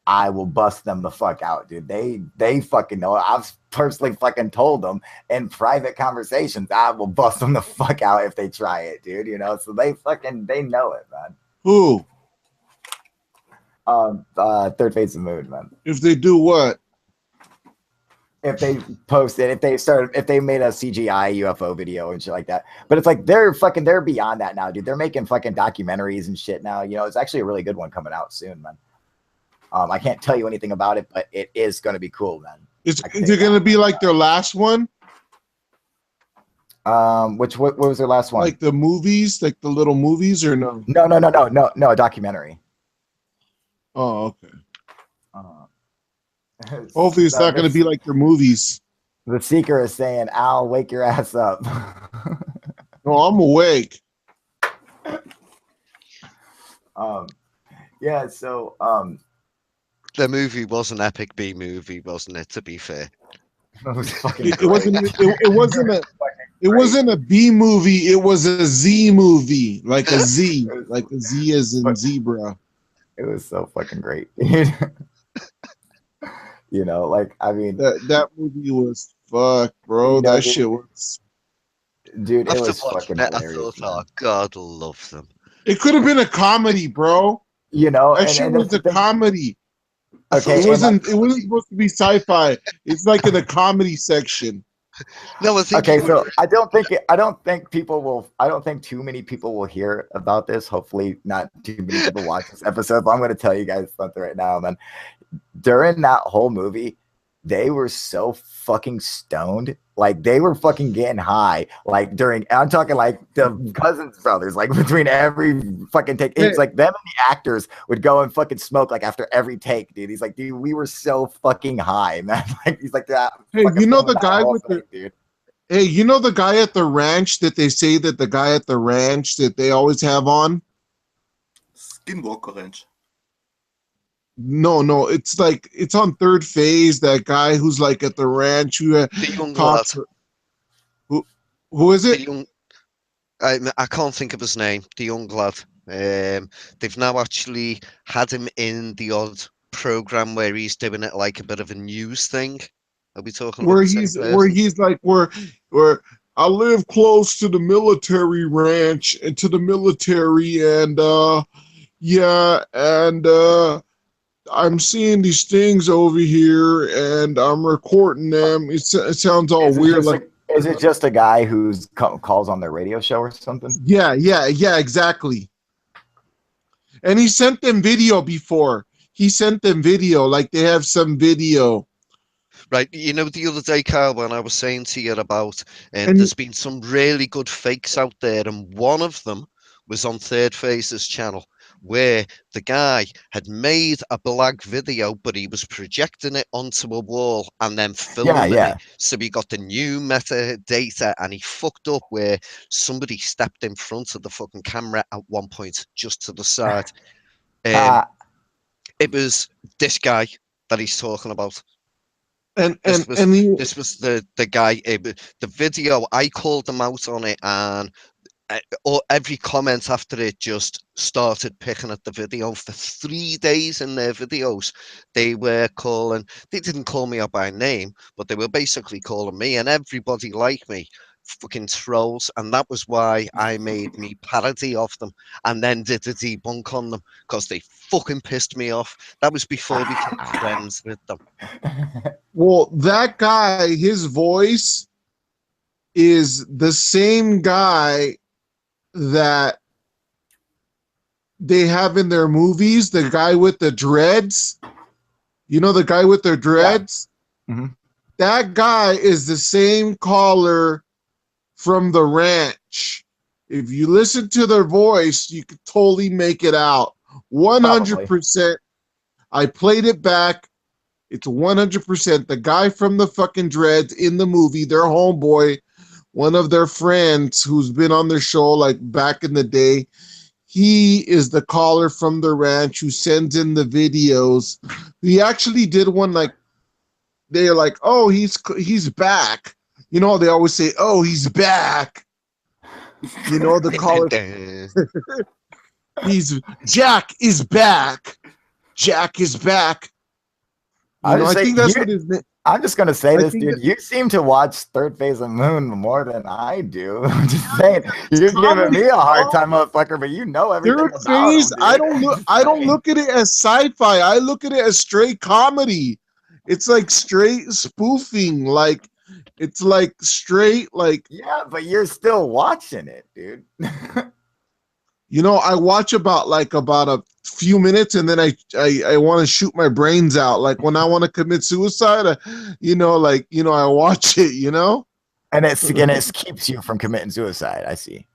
I will bust them the fuck out, dude. They fucking know. I've personally fucking told them in private conversations I will bust them the fuck out if they try it, dude. You know, so they know it, man. Who? Third Phase of Moon, man. If they do what? If they posted, if they made a CGI UFO video and shit like that. But it's like they're beyond that now, dude. They're making fucking documentaries and shit now. You know, it's actually a really good one coming out soon, man. I can't tell you anything about it, but it is going to be cool, man. Is it going to be like their last one? What was their last one? Like the movies, like the little movies, or no? No, a documentary. Oh, okay. Hopefully it's not going to be like their movies. The Seeker is saying, "Al, wake your ass up." No, I'm awake. Yeah, so the movie was an epic B movie, wasn't it? To be fair, it wasn't a B movie. It was a Z movie, like a Z, like a Z as in zebra. It was so fucking great, dude. You know, like, I mean, that movie was fuck, bro. You know, that shit was, dude. It after was fucking hilarious. I thought, oh God, love them. It could have been a comedy, bro. You know, that shit was a comedy. Okay, it wasn't supposed to be sci-fi. It's like in the comedy section. No, I think okay, so I don't think too many people will hear about this. Hopefully, not too many people watch this episode. But I'm going to tell you guys something right now, man. During that whole movie, they were so fucking stoned. Like they were fucking getting high. Like during, I'm talking like the Cousins brothers, like between every fucking take. It's like them and the actors would go and fucking smoke like after every take, dude. He's like, dude, we were so fucking high, man. Like he's like that. Hey, you know the guy with thing, dude. Hey, you know the guy at the ranch that they say that the guy at the ranch that they always have on? Skinwalker Ranch. No, it's like it's on Third Phase. That guy who's like at the ranch who The young lad. Who is it? I can't think of his name. The young lad. They've now actually had him in the odd program where he's doing it like a bit of a news thing. Are we talking where about he's like where I live close to the military ranch and to the military and yeah, and I'm seeing these things over here and I'm recording them. It sounds all weird. Is it just a guy who's calls on their radio show or something? Yeah, exactly. And he sent them video before. He sent them video, like they have some video. Right, you know, the other day, Carl, when I was saying to you about, and there's been some really good fakes out there, and one of them was on Third Phase's channel, where the guy had made a black video, but he was projecting it onto a wall and then filming it. So he got the new metadata, and he fucked up where somebody stepped in front of the fucking camera at one point, just to the side. It was this guy that he's talking about. This was the guy. The video, I called them out on it, and every comment after it just started picking at the video. For 3 days in their videos, they were calling. They didn't call me out by name, but they were basically calling me and everybody like me fucking trolls, and that was why I made me parody of them and then did a debunk on them because they fucking pissed me off. That was before we became friends with them. Well, that guy, his voice is the same guy that they have in their movies, the guy with the dreads. You know the guy with the dreads? Yeah. Mm-hmm. That guy is the same caller from the ranch. If you listen to their voice, you could totally make it out. 100%. I played it back. It's 100%. The guy from the fucking dreads in the movie, their homeboy, one of their friends who's been on their show like back in the day, he is the caller from the ranch who sends in the videos. He actually did one like, they're like, oh, he's back. You know, they always say, oh, he's back. You know, the caller. Jack is back. Jack is back. I think that's what his name. I'm just gonna say this, dude. You seem to watch Third Phase of Moon more than I do. I'm just saying, you're giving me a hard time, motherfucker. But you know everything Third Phase. I don't look at it as sci-fi. I look at it as straight comedy. It's like straight spoofing. Like it's like straight like. Yeah, but you're still watching it, dude. You know, I watch about a few minutes and then I want to shoot my brains out. Like when I want to commit suicide, I watch it, you know? And it keeps you from committing suicide. I see.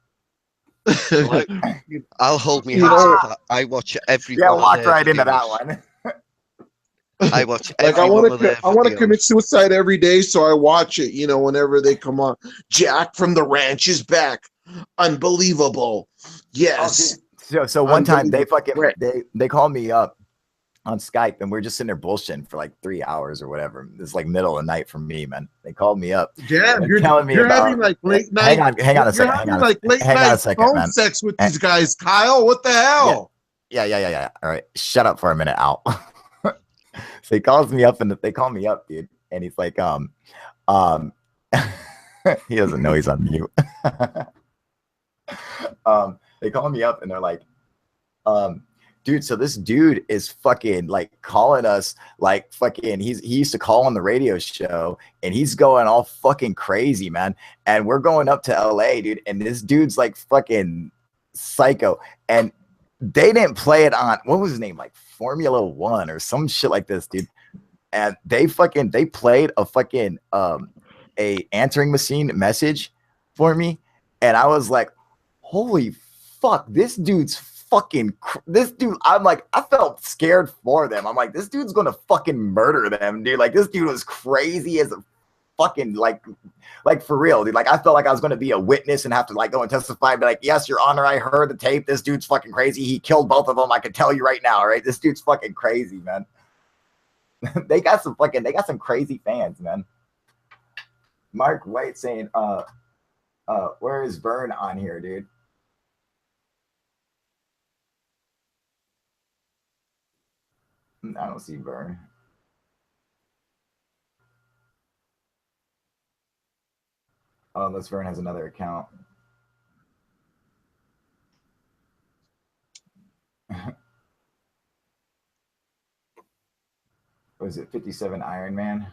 I'll hold me hands. I watch every. Yeah, walk right into that one. I watch every I want to commit suicide every day, so I watch it, you know, whenever they come on. Jack from the ranch is back. Unbelievable. Yes. Oh, so one time they called me up on Skype and we're just sitting there bullshitting for like 3 hours or whatever. It's like middle of the night for me, man. They called me up. Damn, you're telling me about having like late night. Hang on a second. Hang on a second, phone sex with these guys, Kyle. What the hell? Yeah. All right, shut up for a minute, Al. So he calls me up and they call me up, dude, and he's like, he doesn't know he's on mute. They call me up and they're like, dude, so this dude is fucking like calling us like fucking, he used to call on the radio show and he's going all fucking crazy, man. And we're going up to LA, dude, and this dude's like fucking psycho. And they didn't play it on, what was his name? Like Formula One or some shit like this, dude. and they played a fucking a answering machine message for me, and I was like, holy fuck, this dude's fucking this dude. I'm like, I felt scared for them. I'm like, this dude's gonna fucking murder them, dude. Like, this dude was crazy as a fucking like for real, dude. Like, I felt like I was gonna be a witness and have to like go and testify and be like, yes, your honor, I heard the tape. This dude's fucking crazy. He killed both of them. I can tell you right now, all right? This dude's fucking crazy, man. they got some crazy fans, man. Mark White saying, where is Vern on here, dude? I don't see Vern. Oh, unless Vern has another account. Was it 57 Iron Man?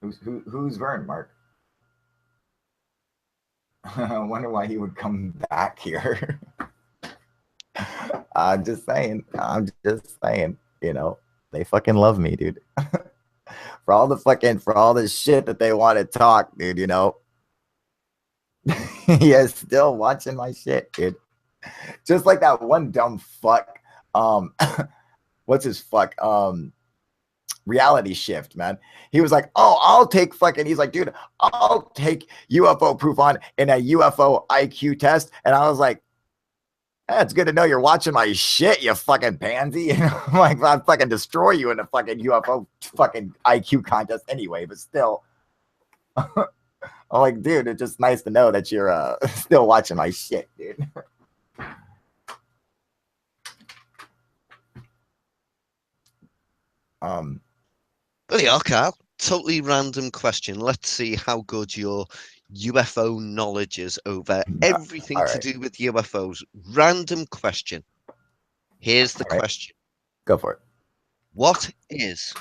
Who's Vern, Mark? I wonder why he would come back here. I'm just saying, you know, they fucking love me, dude. for all the shit that they want to talk, dude, you know. Yeah, still watching my shit, dude. Just like that one dumb fuck. What's his fuck? Reality Shift, man. He was like, oh, I'll take fucking, he's like, dude, I'll take UFO proof on in a UFO IQ test. And I was like, it's good to know you're watching my shit, you fucking pansy. You know, like, I'd fucking destroy you in a fucking UFO fucking IQ contest anyway, but still. I'm like, dude, it's just nice to know that you're still watching my shit, dude. There you are, Carl. Totally random question. Let's see how good your UFO knowledge is over everything to do with UFOs. Random question. Here's the question. Go for it. What is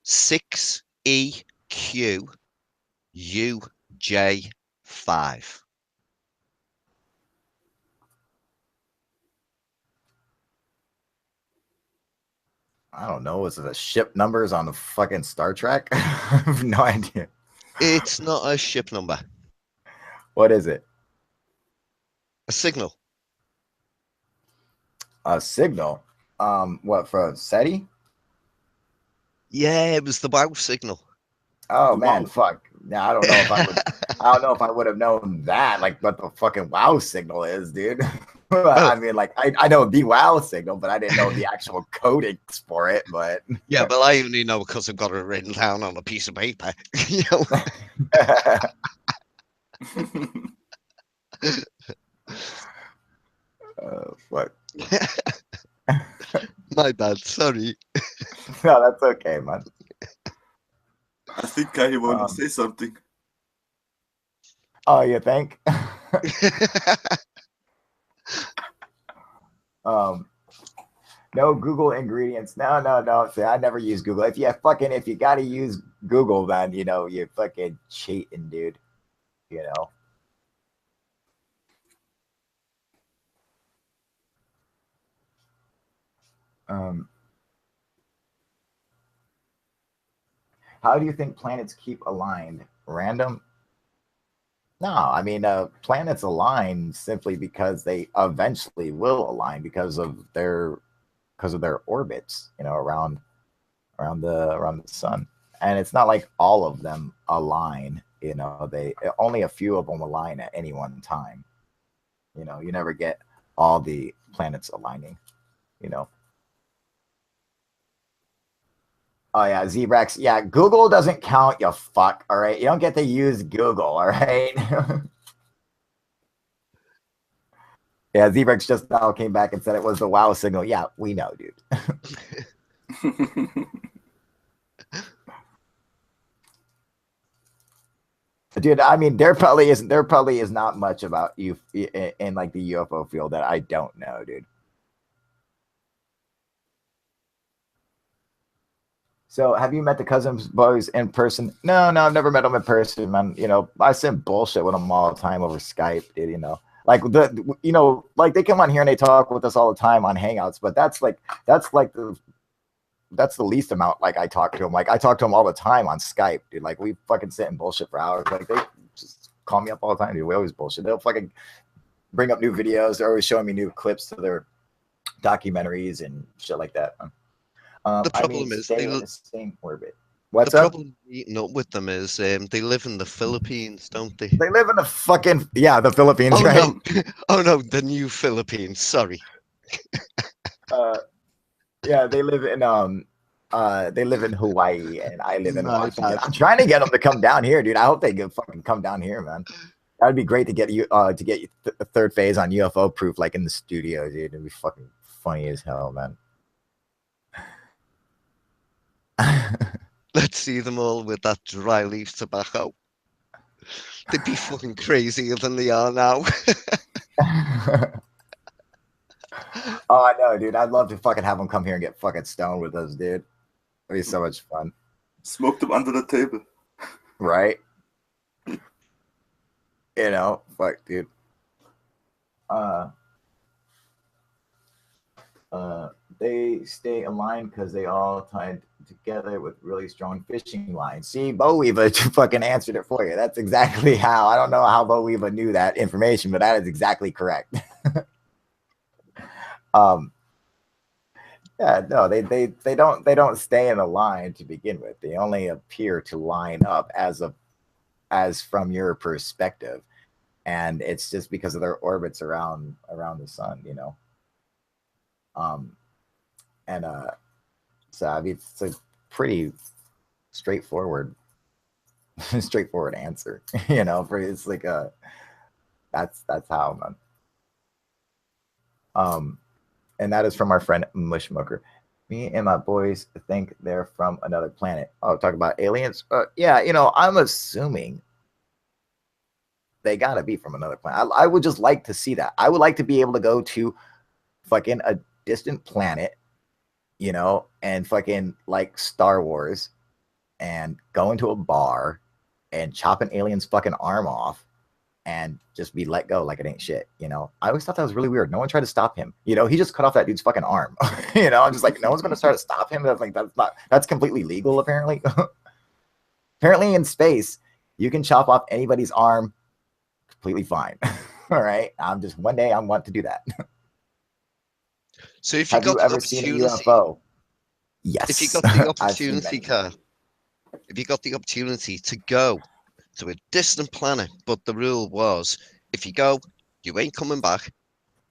6EQUJ5? I don't know. Is it the ship numbers on the fucking Star Trek? I have no idea. It's not a ship number. What is it? A signal. A signal? What, for SETI? Yeah, it was the WOW signal. Oh man, fuck. Yeah, I don't know if I would. I don't know if I would have known that, like what the fucking WOW signal is, dude. I mean, like I know the WOW signal, but I didn't know the actual codings for it. But yeah, but I only know because I've got it written down on a piece of paper. You know. Fuck. My bad. Sorry. No, that's okay, man. I think I want to say something. Oh, you think? No Google ingredients. No. See, I never use Google. If you gotta use Google, then you know you're fucking cheating, dude. You know. How do you think planets keep aligned? Random? No, I mean, planets align simply because they eventually will align because of their orbits, you know, around the sun. And it's not like all of them align, you know. Only a few of them align at any one time. You know, you never get all the planets aligning, you know. Oh yeah, Zebrex. Yeah, Google doesn't count, you fuck. All right, you don't get to use Google. All right. Yeah, Zebrex just now came back and said it was the WOW signal. Yeah, we know, dude. Dude, I mean, there probably is not much about you in like the UFO field that I don't know, dude. So, have you met the Cousins boys in person? No, I've never met them in person, man. You know, I send bullshit with them all the time over Skype, dude. You know, Like like they come on here and they talk with us all the time on Hangouts, but that's the least amount. Like I talk to them. Like I talk to them all the time on Skype, dude. Like we fucking sit and bullshit for hours. Like they just call me up all the time, dude. We always bullshit. They'll fucking bring up new videos. They're always showing me new clips to their documentaries and shit like that. The problem is stay in the same orbit. What's the up? problem meeting up with them is they live in the Philippines, don't they? They live in the fucking the Philippines, Oh right? no, oh no, the new Philippines. Sorry. Yeah, they live in Hawaii and I live in My Washington. bad. I'm trying to get them to come down here, dude. I hope they fucking come down here, man. That'd be great to get you a third phase on UFO proof, like in the studio, dude. It'd be fucking funny as hell, man. Let's see them all with that dry leaf tobacco. They'd be fucking crazier than they are now. Oh, I know, dude. I'd love to fucking have them come here and get fucking stoned with us, dude. It'd be so much fun. Smoke them under the table. Right? Fuck, dude. They stay aligned because they all tied together with really strong fishing lines. See, Bo Weaver fucking answered it for you. That's exactly how. I don't know how Bo Weaver knew that information, but that is exactly correct. Yeah, no, they don't stay in a line to begin with. They only appear to line up as from your perspective, and it's just because of their orbits around the sun, So I mean, it's a pretty straightforward answer, It's like that's how, man. And that is from our friend Mushmucker. Me and my boys think they're from another planet. Oh, talk about aliens? Yeah, I'm assuming they gotta be from another planet. I would just like to see that. I would like to be able to go to fucking a distant planet, and fucking like Star Wars, and go into a bar and chop an alien's fucking arm off and just be let go like it ain't shit. I always thought that was really weird. No one tried to stop him. He just cut off that dude's fucking arm. I'm just like, no one's gonna start to stop him. That's completely legal, apparently. Apparently in space, you can chop off anybody's arm completely fine. All right. One day I want to do that. So if you Have you ever seen a UFO? Yes. If you got the opportunity, Carl, if you got the opportunity to go to a distant planet, but the rule was, if you go, you ain't coming back.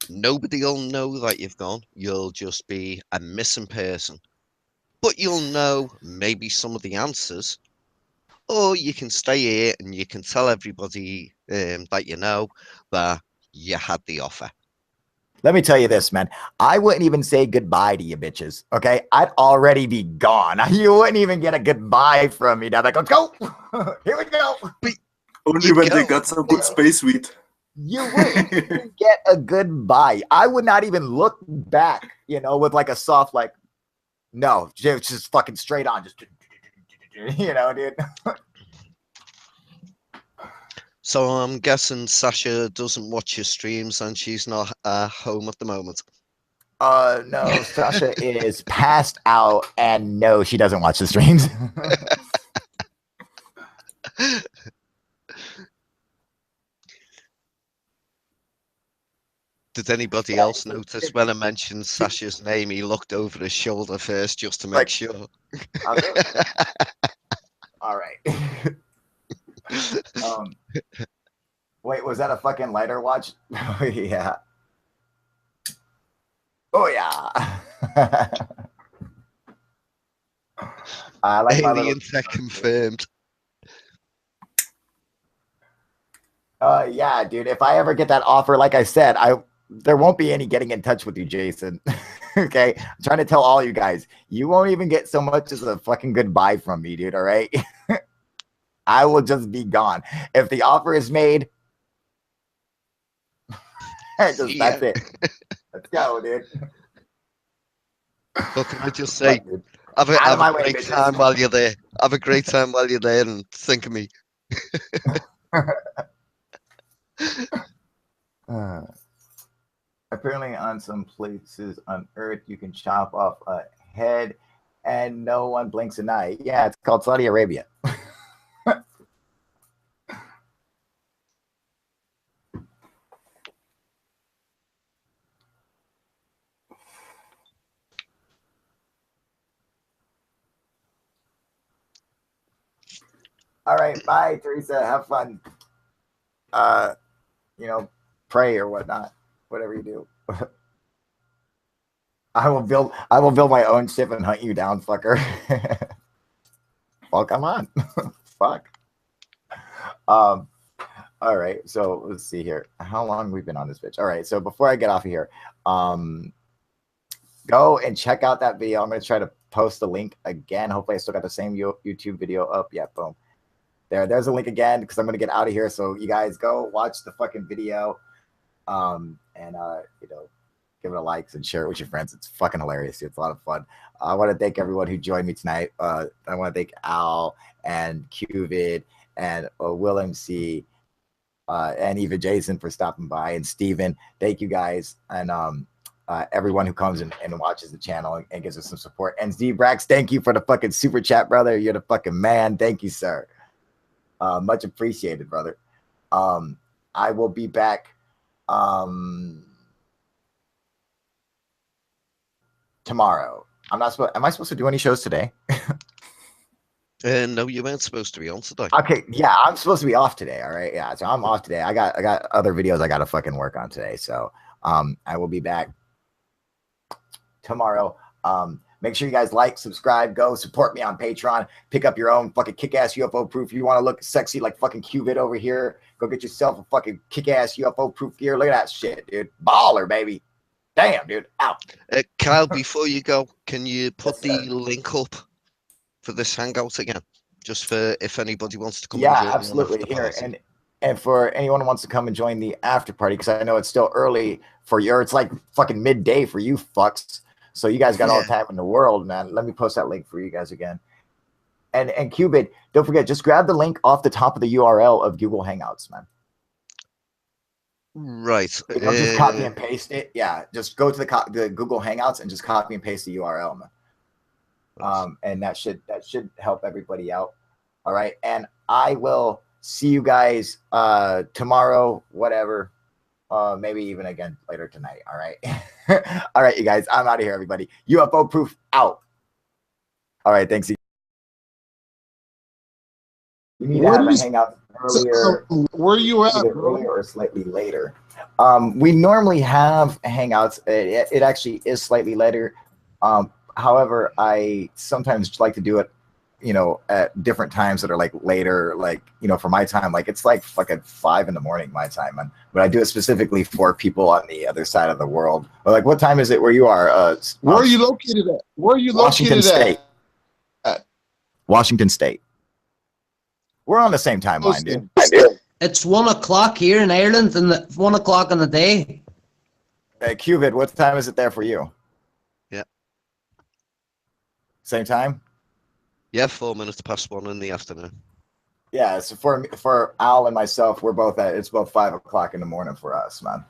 Nobody will know that you've gone. You'll just be a missing person. But you'll know maybe some of the answers. Or you can stay here and you can tell everybody that you know that you had the offer. Let me tell you this, man. I wouldn't even say goodbye to you bitches, okay? I'd already be gone. You wouldn't even get a goodbye from me. Now, like, let's go. Here we go. Only when they got some good space weed. You wouldn't even get a goodbye. I would not even look back, with like a soft, like, no, just fucking straight on. Just, dude. So I'm guessing Sasha doesn't watch your streams and she's not home at the moment. No, Sasha is passed out, and no, she doesn't watch the streams. Did anybody else notice when I mentioned Sasha's name, he looked over his shoulder first just to make sure? All right. Wait, was that a fucking lighter watch? Oh, yeah. Oh, yeah. I like alien tech confirmed. Yeah, dude. If I ever get that offer, like I said, there won't be any getting in touch with you, Jason. Okay? I'm trying to tell all you guys, you won't even get so much as a fucking goodbye from me, dude, all right? I will just be gone. If the offer is made, that's it. Let's go, dude. What can I just say? Have a great time while you're there. Have a great time while you're there and think of me. Uh, apparently, on some places on Earth, you can chop off a head and no one blinks an eye. Yeah, it's called Saudi Arabia. All right, bye, Teresa. Have fun. You know, pray or whatnot, whatever you do. I will build my own ship and hunt you down, fucker. Well, come on. Fuck. All right, so let's see here. How long we've been on this bitch? All right, so before I get off of here, go and check out that video. I'm gonna try to post the link again. Hopefully I still got the same YouTube video up. Yeah, boom. There's a link again because I'm gonna get out of here. So you guys go watch the fucking video. And you know, give it a like and share it with your friends. It's fucking hilarious. It's a lot of fun. I want to thank everyone who joined me tonight. I want to thank Al and Qvid and Will MC and even Jason for stopping by, and Steven. Thank you guys. And everyone who comes and watches the channel and gives us some support. And Z-Brax, thank you for the fucking super chat, brother. You're the fucking man. Thank you, sir. Much appreciated, brother. I will be back tomorrow. Am I supposed to do any shows today? No, you weren't supposed to be on today. Okay, yeah, I'm supposed to be off today. All right, yeah, so I'm off today. I got other videos I got to fucking work on today. So I will be back tomorrow. Make sure you guys like, subscribe, go support me on Patreon. Pick up your own fucking kick-ass UFO proof. You want to look sexy like fucking Qvid over here? Go get yourself a fucking kick-ass UFO proof gear. Look at that shit, dude. Baller, baby. Damn, dude. Ow. Kyle, before you go, can you put Yes, the link up for this hangout again? Just for if anybody wants to come yeah, and join absolutely. the Here, party. and for anyone who wants to come and join the after party, because I know it's still early for you, or it's like fucking midday for you fucks. So you guys got all the time in the world, man. Let me post that link for you guys again. And Qvid, don't forget, just grab the link off the top of the URL of Google Hangouts, man. Right. You know, just copy and paste it. Yeah, just go to the Google Hangouts and just copy and paste the URL, man. And that should help everybody out. All right, and I will see you guys tomorrow, whatever. Maybe even again later tonight. All right. All right, you guys. I'm out of here, everybody. UFO proof out. All right, thanks. You need to have a hangout earlier. Where are you at, either bro? earlier or slightly later. We normally have hangouts. It actually is slightly later. However, I sometimes like to do it, you know, at different times that are like later, like, you know, for my time, like it's like fucking 5 in the morning my time, man. But I do it specifically for people on the other side of the world. But like, what time is it where you are? Where are you located at? Where are you Washington located State. at? Washington State. We're on the same timeline, dude. It's 1 o'clock here in Ireland, and 1 o'clock in the day. Qvid, what time is it there for you? Yeah. Same time? Yeah, 4 minutes past 1 in the afternoon. Yeah, so for Al and myself, it's both 5 o'clock in the morning for us, man.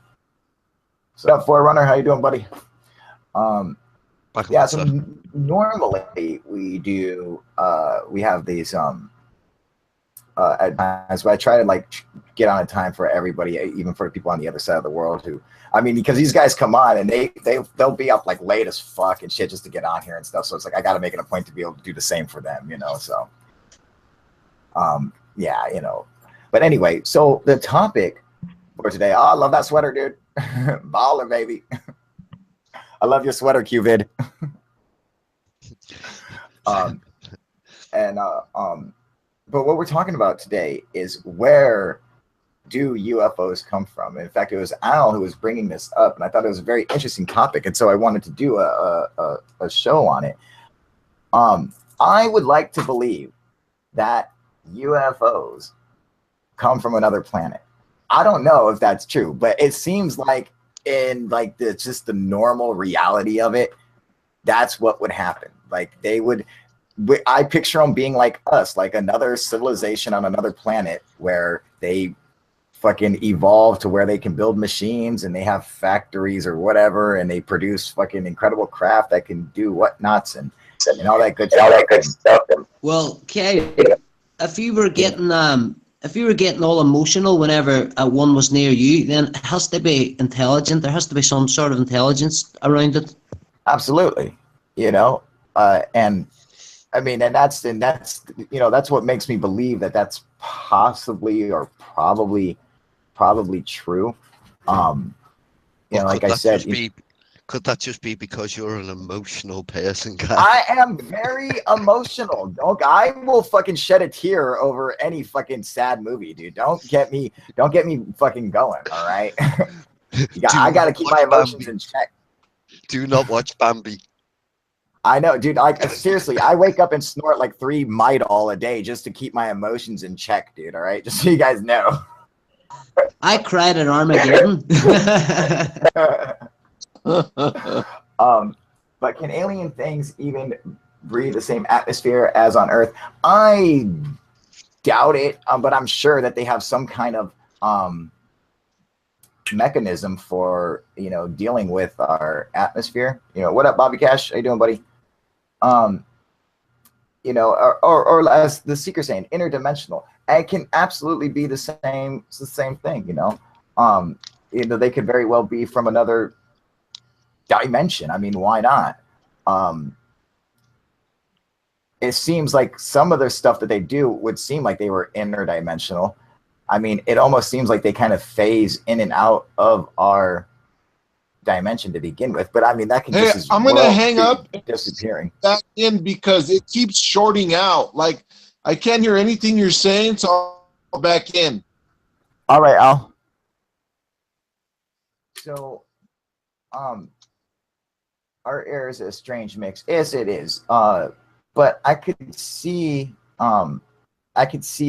So, Forerunner, how you doing, buddy? Yeah, so normally we do we have these at times, but I try to like get on a time for everybody, even for people on the other side of the world who, I mean, because these guys come on and they'll be up like late as fuck and shit just to get on here and stuff. So it's like I got to make it a point to be able to do the same for them, you know. So, yeah, you know. But anyway, so the topic for today. Oh, I love that sweater, dude. Baller, baby. I love your sweater, Qvid. But what we're talking about today is where do UFOs come from? In fact, it was Al who was bringing this up, and I thought it was a very interesting topic, and so I wanted to do a show on it. I would like to believe that UFOs come from another planet. I don't know if that's true, but it seems like in like just the normal reality of it, that's what would happen. Like they would. I picture them being like us, like another civilization on another planet where they fucking evolved to where they can build machines and they have factories or whatever, and they produce fucking incredible craft that can do whatnots and all that good stuff. Well, Kay, if you were getting all emotional whenever one was near you, then it has to be intelligent. There has to be some sort of intelligence around it. Absolutely, you know, and I mean, and that's you know, that's what makes me believe that that's possibly or probably true. You know, like I said, could that just be because you're an emotional person, guy? I am very emotional. I will fucking shed a tear over any fucking sad movie, dude. Don't get me fucking going. All right, I gotta keep my emotions in check. Do not watch Bambi. I know, dude. Like seriously, I wake up and snort like 3 Midol a day just to keep my emotions in check, dude. All right, just so you guys know. I cried at Armageddon. But can alien things even breathe the same atmosphere as on Earth? I doubt it, but I'm sure that they have some kind of mechanism for, you know, dealing with our atmosphere. You know, what up, Bobby Cash? How you doing, buddy? You know, or as the Seeker saying, interdimensional. It can absolutely be the same thing. You know, they could very well be from another dimension. I mean, why not? It seems like some of the stuff that they do would seem like they were interdimensional. I mean, it almost seems like they kind of phase in and out of our dimension to begin with. But I mean, that can just as I'm gonna hang up disappearing back in because it keeps shorting out. Like I can't hear anything you're saying, so I'll back in. All right, Al. So, our air is a strange mix. Yes, it is. But I could see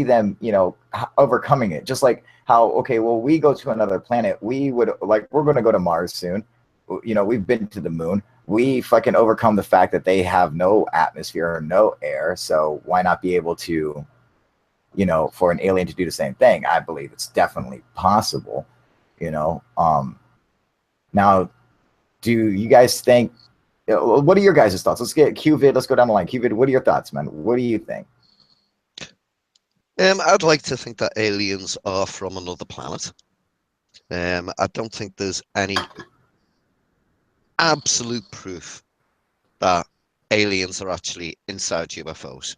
them, you know, overcoming it. Just like how, okay, well, we go to another planet. We're going to go to Mars soon. You know, we've been to the moon. We fucking overcome the fact that they have no atmosphere or no air. So why not be able to, you know, for an alien to do the same thing? I believe it's definitely possible, you know. Now, do you guys think, what are your guys' thoughts? Let's get QVid. Let's go down the line. QVid, what are your thoughts, man? What do you think? I'd like to think that aliens are from another planet. I don't think there's any absolute proof that aliens are actually inside UFOs,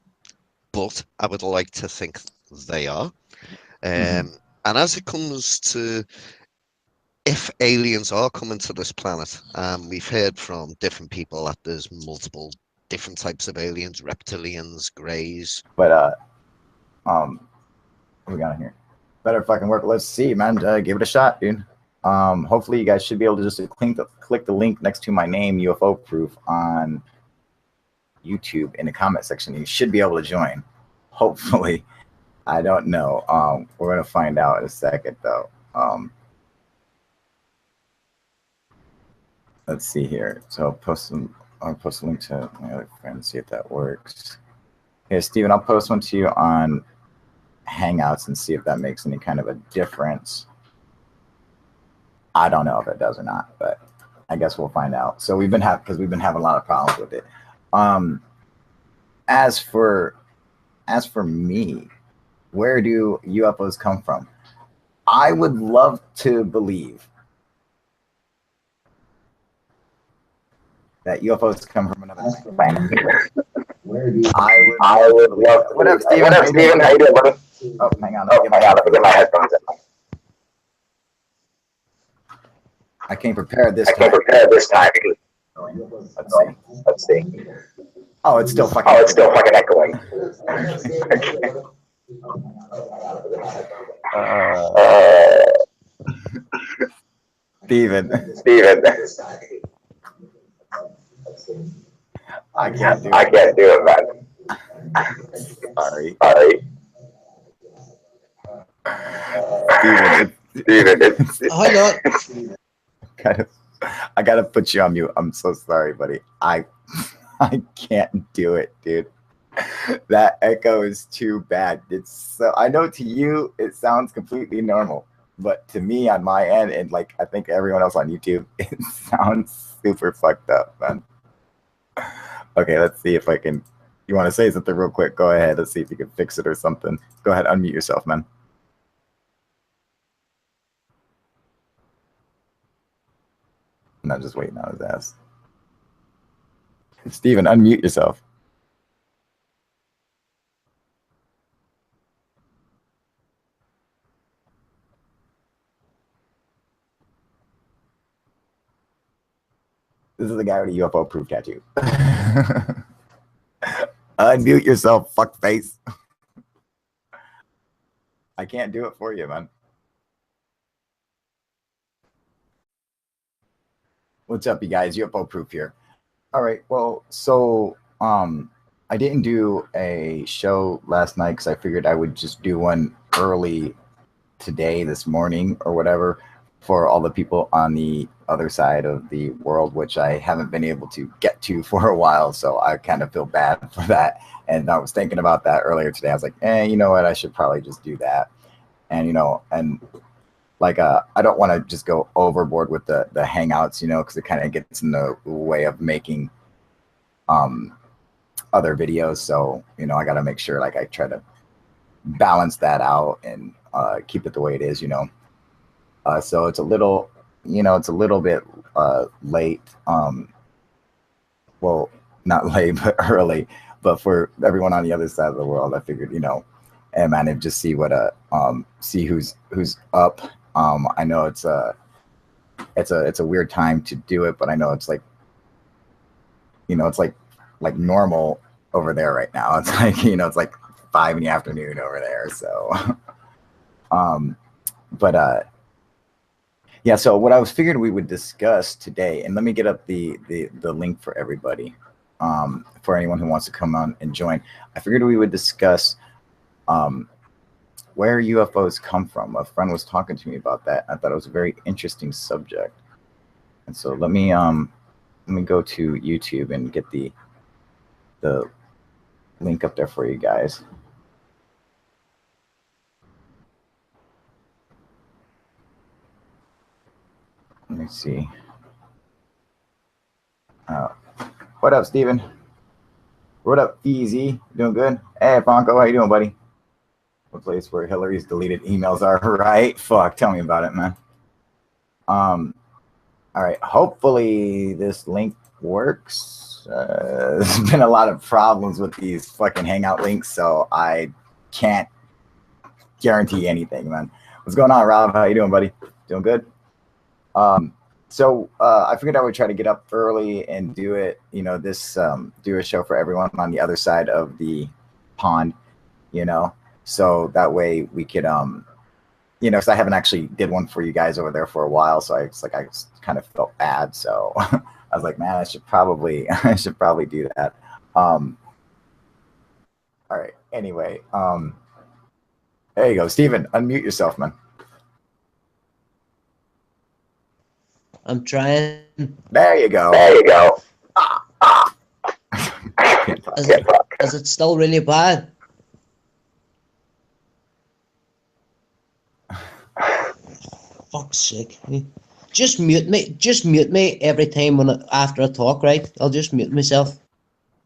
but I would like to think they are. And as it comes to if aliens are coming to this planet, we've heard from different people that there's multiple different types of aliens, reptilians, greys. But what we got here? Better fucking work. Let's see, man. Give it a shot, dude. Hopefully you guys should be able to just click the link next to my name, UFO Proof, on YouTube in the comment section. You should be able to join. Hopefully. I don't know. We're gonna find out in a second though. Let's see here. So I'll post a link to my other friend, see if that works. Here, Steven, I'll post one to you on Hangouts and see if that makes any kind of a difference. I don't know if it does or not, but I guess we'll find out. So we've been having a lot of problems with it. As for me, where do UFOs come from? I would love to believe that UFOs come from another planet. I would love. What up, Steven? How you doing, buddy? Oh, hang on. Let me get my headphones in. I came prepared this time. Let's see. Oh, it's still fucking echoing. Steven. I can't do it, man. Sorry. Steven, I gotta put you on mute. I'm so sorry, buddy. I can't do it, dude. That echo is too bad. It's so, I know to you it sounds completely normal, but to me on my end, and like I think everyone else on YouTube, it sounds super fucked up, man. Okay, let's see if I can. You want to say something real quick? Go ahead. Let's see if you can fix it or something. Go ahead, unmute yourself, man. I'm not just waiting on his ass. Steven, unmute yourself. This is the guy with a UFO proof tattoo. Unmute yourself, fuckface. I can't do it for you, man. What's up, you guys? UFO proof here. All right. Well, so I didn't do a show last night because I figured I would just do one early today, this morning, or whatever, for all the people on the other side of the world, which I haven't been able to get to for a while. So I kind of feel bad for that. And I was thinking about that earlier today. I was like, you know what? I should probably just do that. And, you know, and like, I don't want to just go overboard with the Hangouts, you know, because it kind of gets in the way of making other videos. So, you know, I got to make sure like I try to balance that out and keep it the way it is, you know. So it's a little, you know, it's a little bit late. Well, not late, but early. But for everyone on the other side of the world, I figured, you know, and man, and just see what see who's up. I know it's a weird time to do it, but I know it's like, you know, it's like normal over there right now. It's like, you know, it's like 5 in the afternoon over there. So, yeah. So what I was figured we would discuss today, and let me get up the link for everybody, for anyone who wants to come on and join. I figured we would discuss where UFOs come from. A friend was talking to me about that. I thought it was a very interesting subject. And so let me go to YouTube and get the link up there for you guys. Let me see. What up, Steven? What up, Easy? Doing good? Hey, Franco, how you doing, buddy? The place where Hillary's deleted emails are, right? Fuck, tell me about it, man. All right, hopefully this link works. There's been a lot of problems with these fucking Hangout links, so I can't guarantee anything, man. What's going on, Rob? How you doing, buddy? Doing good? So I figured I would try to get up early and do it, you know, this, do a show for everyone on the other side of the pond, you know, so that way we could, you know, because I haven't actually did one for you guys over there for a while, so I kind of felt bad, so I was like, man, I should probably do that. All right, anyway, there you go, Steven, unmute yourself, man. I'm trying. There you go. There you go. Is it still really bad? Fuck's sake. Just mute me. Just mute me every time after I talk, right? I'll just mute myself.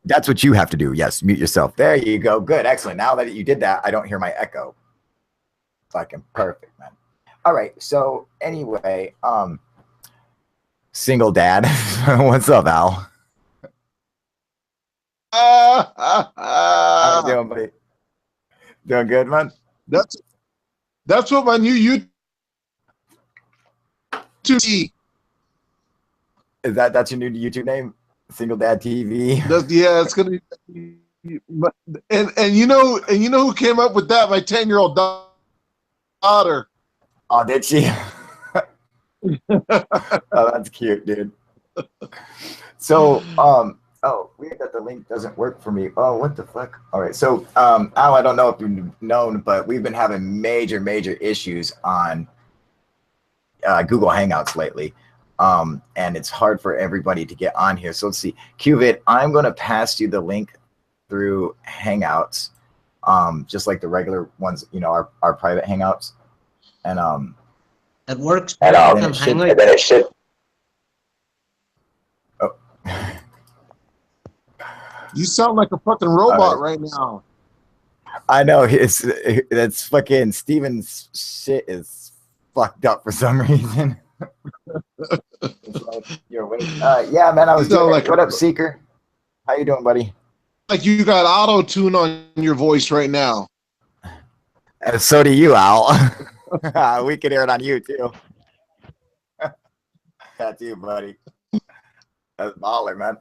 That's what you have to do. Yes, mute yourself. There you go. Good. Excellent. Now that you did that, I don't hear my echo. Fucking perfect, man. All right. So anyway, single dad. What's up, Al? How you doing, buddy? Doing good, man? That's what my new YouTube. Is that's your new YouTube name? Single Dad TV? Yeah, it's gonna be. And you know who came up with that? My 10-year-old daughter. Oh, did she? Oh, that's cute, dude. So, oh, weird that the link doesn't work for me. Oh, what the fuck? All right, so, Al, I don't know if you've known, but we've been having major issues on Google Hangouts lately. And it's hard for everybody to get on here. So let's see. Qvid, I'm going to pass you the link through Hangouts, just like the regular ones, you know, our private Hangouts. And It works. And And then hang and out. then it should. Oh. You sound like a fucking robot right now. I know that's fucking Steven's shit is fucked up for some reason. It's like you're waiting. Yeah, man, I was doing like what up, Seeker? How you doing, buddy? Like you got auto tune on your voice right now. So do you, Al. We can hear it on you too. That's you, buddy. That's baller, man.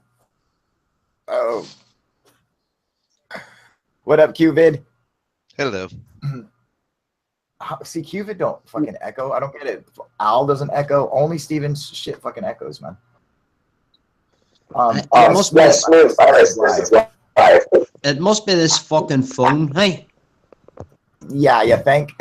Oh. What up, Qvid? Hello. See, Qvid don't fucking echo. I don't get it. Al doesn't echo. Only Steven's shit fucking echoes, man. It must be. It must be this fucking phone. Hey. Yeah, you think?